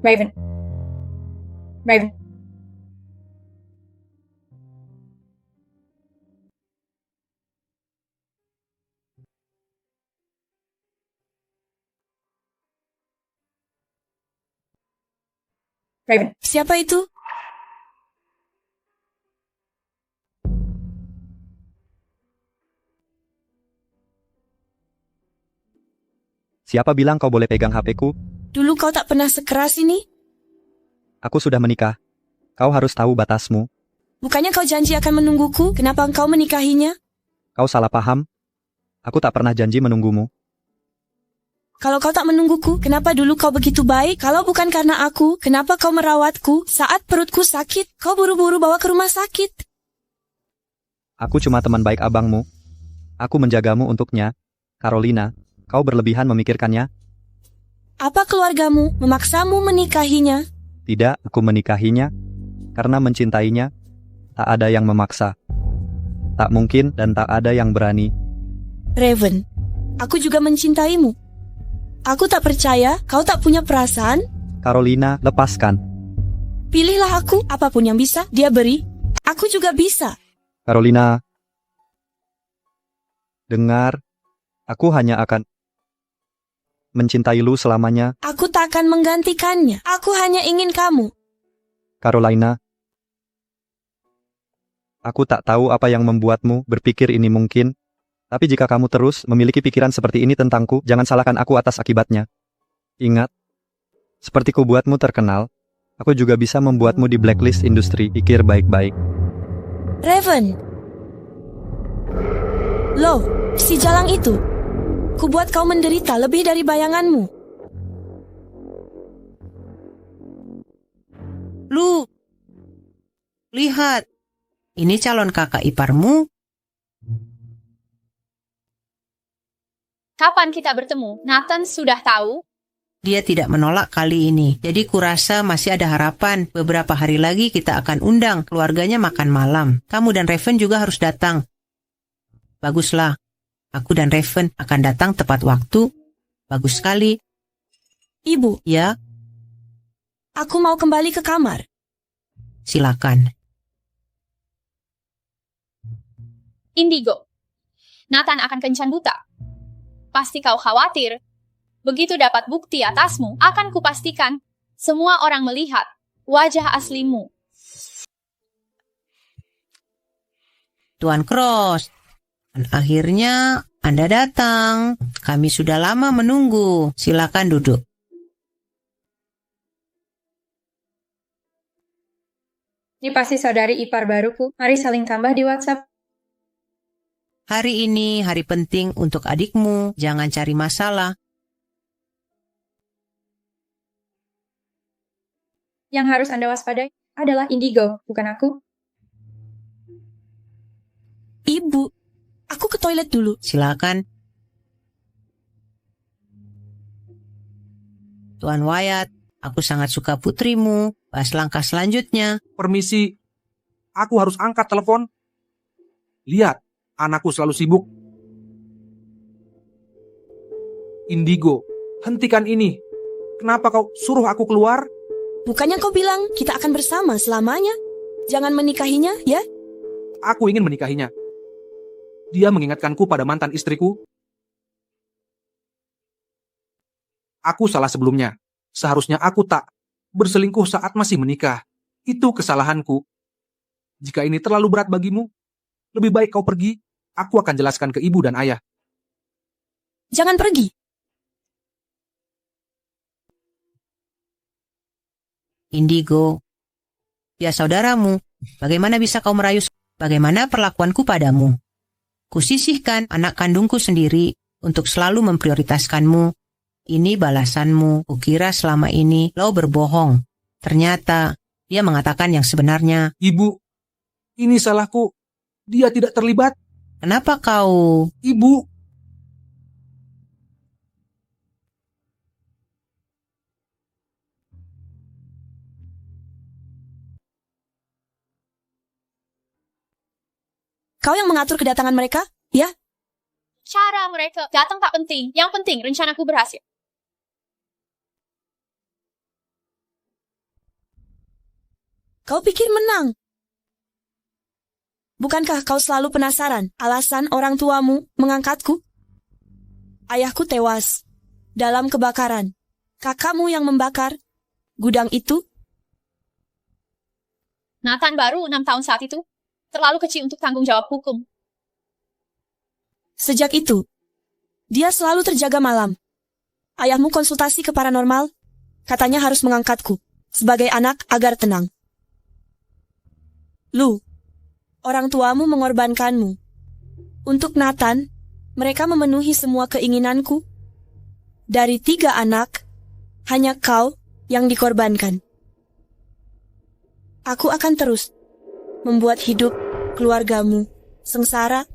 Raven. Siapa itu? Siapa bilang kau boleh pegang HP-ku? Dulu kau tak pernah sekeras ini? Aku sudah menikah. Kau harus tahu batasmu. Bukannya kau janji akan menungguku? Kenapa engkau menikahinya? Kau salah paham. Aku tak pernah janji menunggumu. Kalau kau tak menungguku, kenapa dulu kau begitu baik? Kalau bukan karena aku, kenapa kau merawatku? Saat perutku sakit, kau buru-buru bawa ke rumah sakit. Aku cuma teman baik abangmu. Aku menjagamu untuknya. Carolina, kau berlebihan memikirkannya. Apa keluargamu memaksamu menikahinya? Tidak, aku menikahinya. Karena mencintainya, tak ada yang memaksa. Tak mungkin dan tak ada yang berani. Raven, aku juga mencintaimu. Aku tak percaya kau tak punya perasaan. Carolina, lepaskan. Pilihlah aku, apapun yang bisa dia beri. Aku juga bisa. Carolina, dengar, aku hanya akan mencintai lu selamanya. Aku tak akan menggantikannya. Aku hanya ingin kamu. Carolina, aku tak tahu apa yang membuatmu berpikir ini mungkin. Tapi jika kamu terus memiliki pikiran seperti ini tentangku, jangan salahkan aku atas akibatnya. Ingat, seperti ku buatmu terkenal, aku juga bisa membuatmu di blacklist industri. Pikir baik-baik. Raven. Loh, si jalang itu. Ku buat kau menderita lebih dari bayanganmu. Lu, lihat. Ini calon kakak iparmu. Kapan kita bertemu? Nathan sudah tahu. Dia tidak menolak kali ini. Jadi kurasa masih ada harapan. Beberapa hari lagi kita akan undang keluarganya makan malam. Kamu dan Raven juga harus datang. Baguslah. Aku dan Raven akan datang tepat waktu. Bagus sekali. Ibu, Ya, aku mau kembali ke kamar. silakan. Indigo. Nathan akan kencan buta. Pasti kau khawatir. Begitu dapat bukti atasmu, akan kupastikan semua orang melihat wajah aslimu. Tuan Cross. Dan akhirnya Anda datang. Kami sudah lama menunggu. Silakan duduk. Ini pasti saudari ipar baruku. Mari saling tambah di WhatsApp. Hari ini hari penting untuk adikmu. Jangan cari masalah. Yang harus Anda waspadai adalah indigo, bukan aku. Ibu, aku ke toilet dulu. Silakan. Tuan Wyatt, aku sangat suka putrimu. Bahas langkah selanjutnya. Permisi, aku harus angkat telepon. Lihat, anakku selalu sibuk. Indigo, hentikan ini. Kenapa kau suruh aku keluar? Bukannya kau bilang kita akan bersama selamanya? Jangan menikahinya, ya? Aku ingin menikahinya. Dia mengingatkanku pada mantan istriku. Aku salah sebelumnya. Seharusnya aku tak berselingkuh saat masih menikah. Itu kesalahanku. Jika ini terlalu berat bagimu, lebih baik kau pergi. Aku akan jelaskan ke ibu dan ayah. Jangan pergi. Indigo. Ya saudaramu, bagaimana bisa kau merayu? Bagaimana perlakuanku padamu? Kusisihkan anak kandungku sendiri untuk selalu memprioritaskanmu. Ini balasanmu. Kukira selama ini lo berbohong. Ternyata dia mengatakan yang sebenarnya. Ibu, ini salahku. Dia tidak terlibat. Kenapa kau? Ibu, Kau yang mengatur kedatangan mereka, ya? Cara mereka datang tak penting. Yang penting rencanaku berhasil. Kau pikir menang? Bukankah kau selalu penasaran alasan orang tuamu mengangkatku? Ayahku tewas dalam kebakaran. Kakakmu yang membakar gudang itu? Nathan baru 6 tahun saat itu. Terlalu kecil untuk tanggung jawab hukum. Sejak itu, dia selalu terjaga malam. Ayahmu konsultasi ke paranormal, katanya harus mengangkatku sebagai anak agar tenang. Lu, orang tuamu mengorbankanmu. Untuk Nathan, mereka memenuhi semua keinginanku. Dari 3 anak, hanya kau yang dikorbankan. Aku akan terus membuat hidup keluargamu sengsara.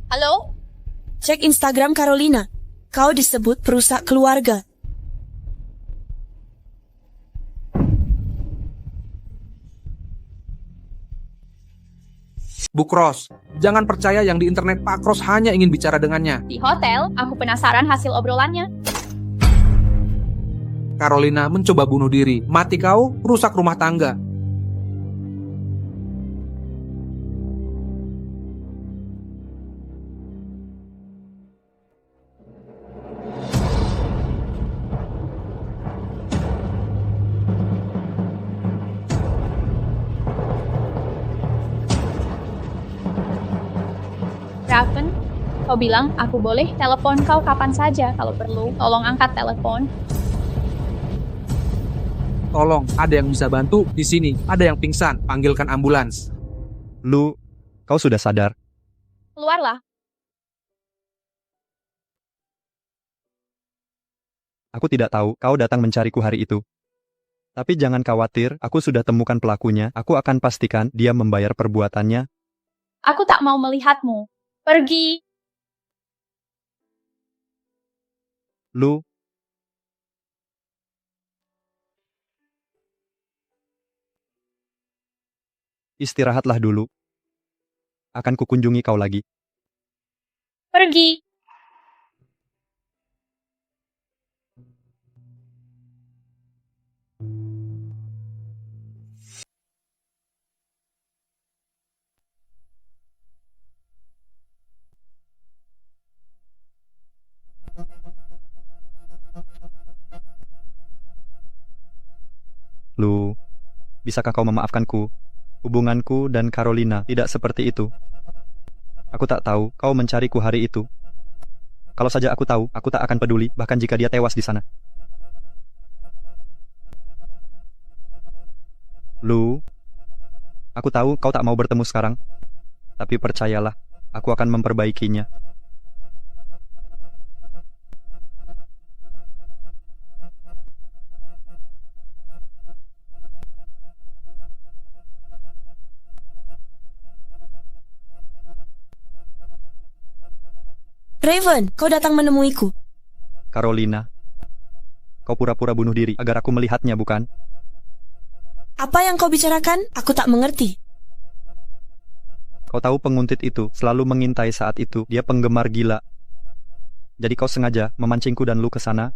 Halo? Cek Instagram Carolina. Kau disebut perusak keluarga. Bu Cross, jangan percaya yang di internet. Pak Cross hanya ingin bicara dengannya. Di hotel, aku penasaran hasil obrolannya. Carolina mencoba bunuh diri. Mati kau, rusak rumah tangga. Raven, kau bilang aku boleh telepon kau kapan saja kalau perlu. Tolong angkat telepon. Tolong, ada yang bisa bantu di sini. Ada yang pingsan, panggilkan ambulans. Lu, kau sudah sadar? Keluarlah. Aku tidak tahu kau datang mencariku hari itu. Tapi jangan khawatir, aku sudah temukan pelakunya. Aku akan pastikan dia membayar perbuatannya. Aku tak mau melihatmu. Pergi. Lu, istirahatlah dulu. Akan kukunjungi kau lagi. Pergi. Lu, bisakah kau memaafkanku? Hubunganku dan Carolina tidak seperti itu. Aku tak tahu kau mencariku hari itu. Kalau saja aku tahu, aku tak akan peduli, bahkan jika dia tewas di sana. Lu, aku tahu kau tak mau bertemu sekarang, tapi percayalah, aku akan memperbaikinya. Raven, kau datang menemuiku. Carolina, kau pura-pura bunuh diri agar aku melihatnya, bukan? Apa yang kau bicarakan? Aku tak mengerti. Kau tahu penguntit itu selalu mengintai saat itu, dia penggemar gila. Jadi kau sengaja memancingku dan Lu ke sana,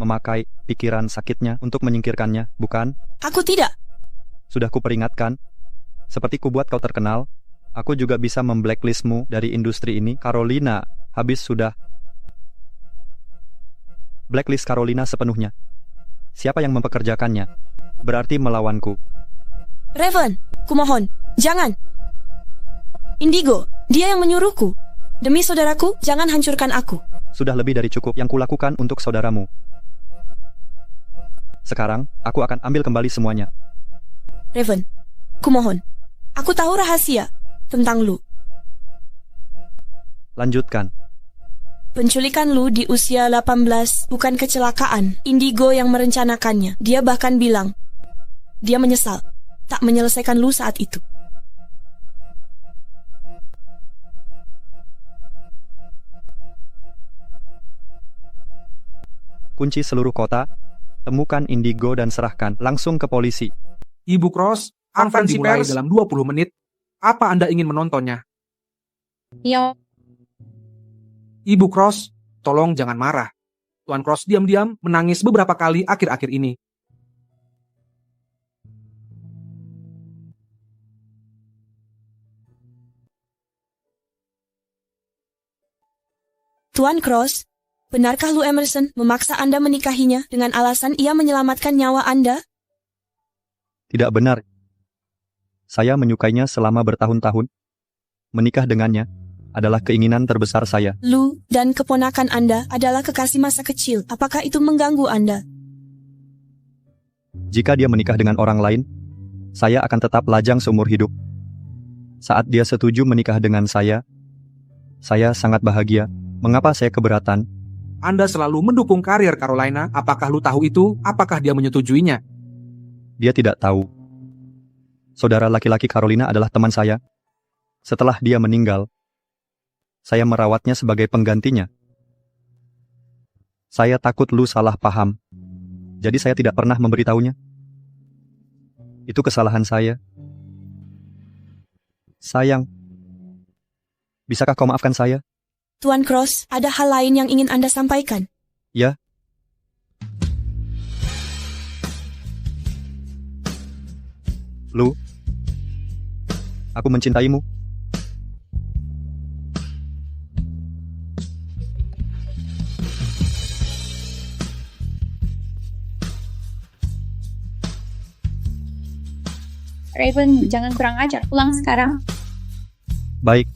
memakai pikiran sakitnya untuk menyingkirkannya, bukan? Aku tidak. Sudah kuperingatkan. Seperti kubuat kau terkenal, aku juga bisa memblacklistmu dari industri ini. Carolina, habis sudah. Blacklist Carolina sepenuhnya. Siapa yang mempekerjakannya? Berarti melawanku. Raven, kumohon, jangan. Indigo, dia yang menyuruhku. Demi saudaraku, jangan hancurkan aku. Sudah lebih dari cukup yang kulakukan untuk saudaramu. Sekarang, aku akan ambil kembali semuanya. Raven, kumohon. Aku tahu rahasia tentang Lu. Lanjutkan. Penculikan Lu di usia 18 bukan kecelakaan. Indigo yang merencanakannya. Dia bahkan bilang, dia menyesal tak menyelesaikan Lu saat itu. Kunci seluruh kota, temukan Indigo dan serahkan langsung ke polisi. Ibu Cross, akan dimulai dalam 20 menit. Apa Anda ingin menontonnya? Yo, Ibu Cross, tolong jangan marah. Tuan Cross diam-diam menangis beberapa kali akhir-akhir ini. Tuan Cross, benarkah Lu Emerson memaksa Anda menikahinya dengan alasan ia menyelamatkan nyawa Anda? Tidak benar. Saya menyukainya selama bertahun-tahun. Menikah dengannya adalah keinginan terbesar saya. Lu dan keponakan Anda adalah kekasih masa kecil. Apakah itu mengganggu Anda? Jika dia menikah dengan orang lain, saya akan tetap lajang seumur hidup. Saat dia setuju menikah dengan saya sangat bahagia. Mengapa saya keberatan? Anda selalu mendukung karir Carolina. Apakah Lu tahu itu? Apakah dia menyetujuinya? Dia tidak tahu. Saudara laki-laki Carolina adalah teman saya. Setelah dia meninggal, saya merawatnya sebagai penggantinya. Saya takut Lu salah paham. Jadi saya tidak pernah memberitahunya. Itu kesalahan saya. Sayang. Bisakah kau maafkan saya? Tuan Cross, ada hal lain yang ingin Anda sampaikan? Ya. Lu, aku mencintaimu. Raven, jangan kurang ajar. Pulang sekarang. Baik.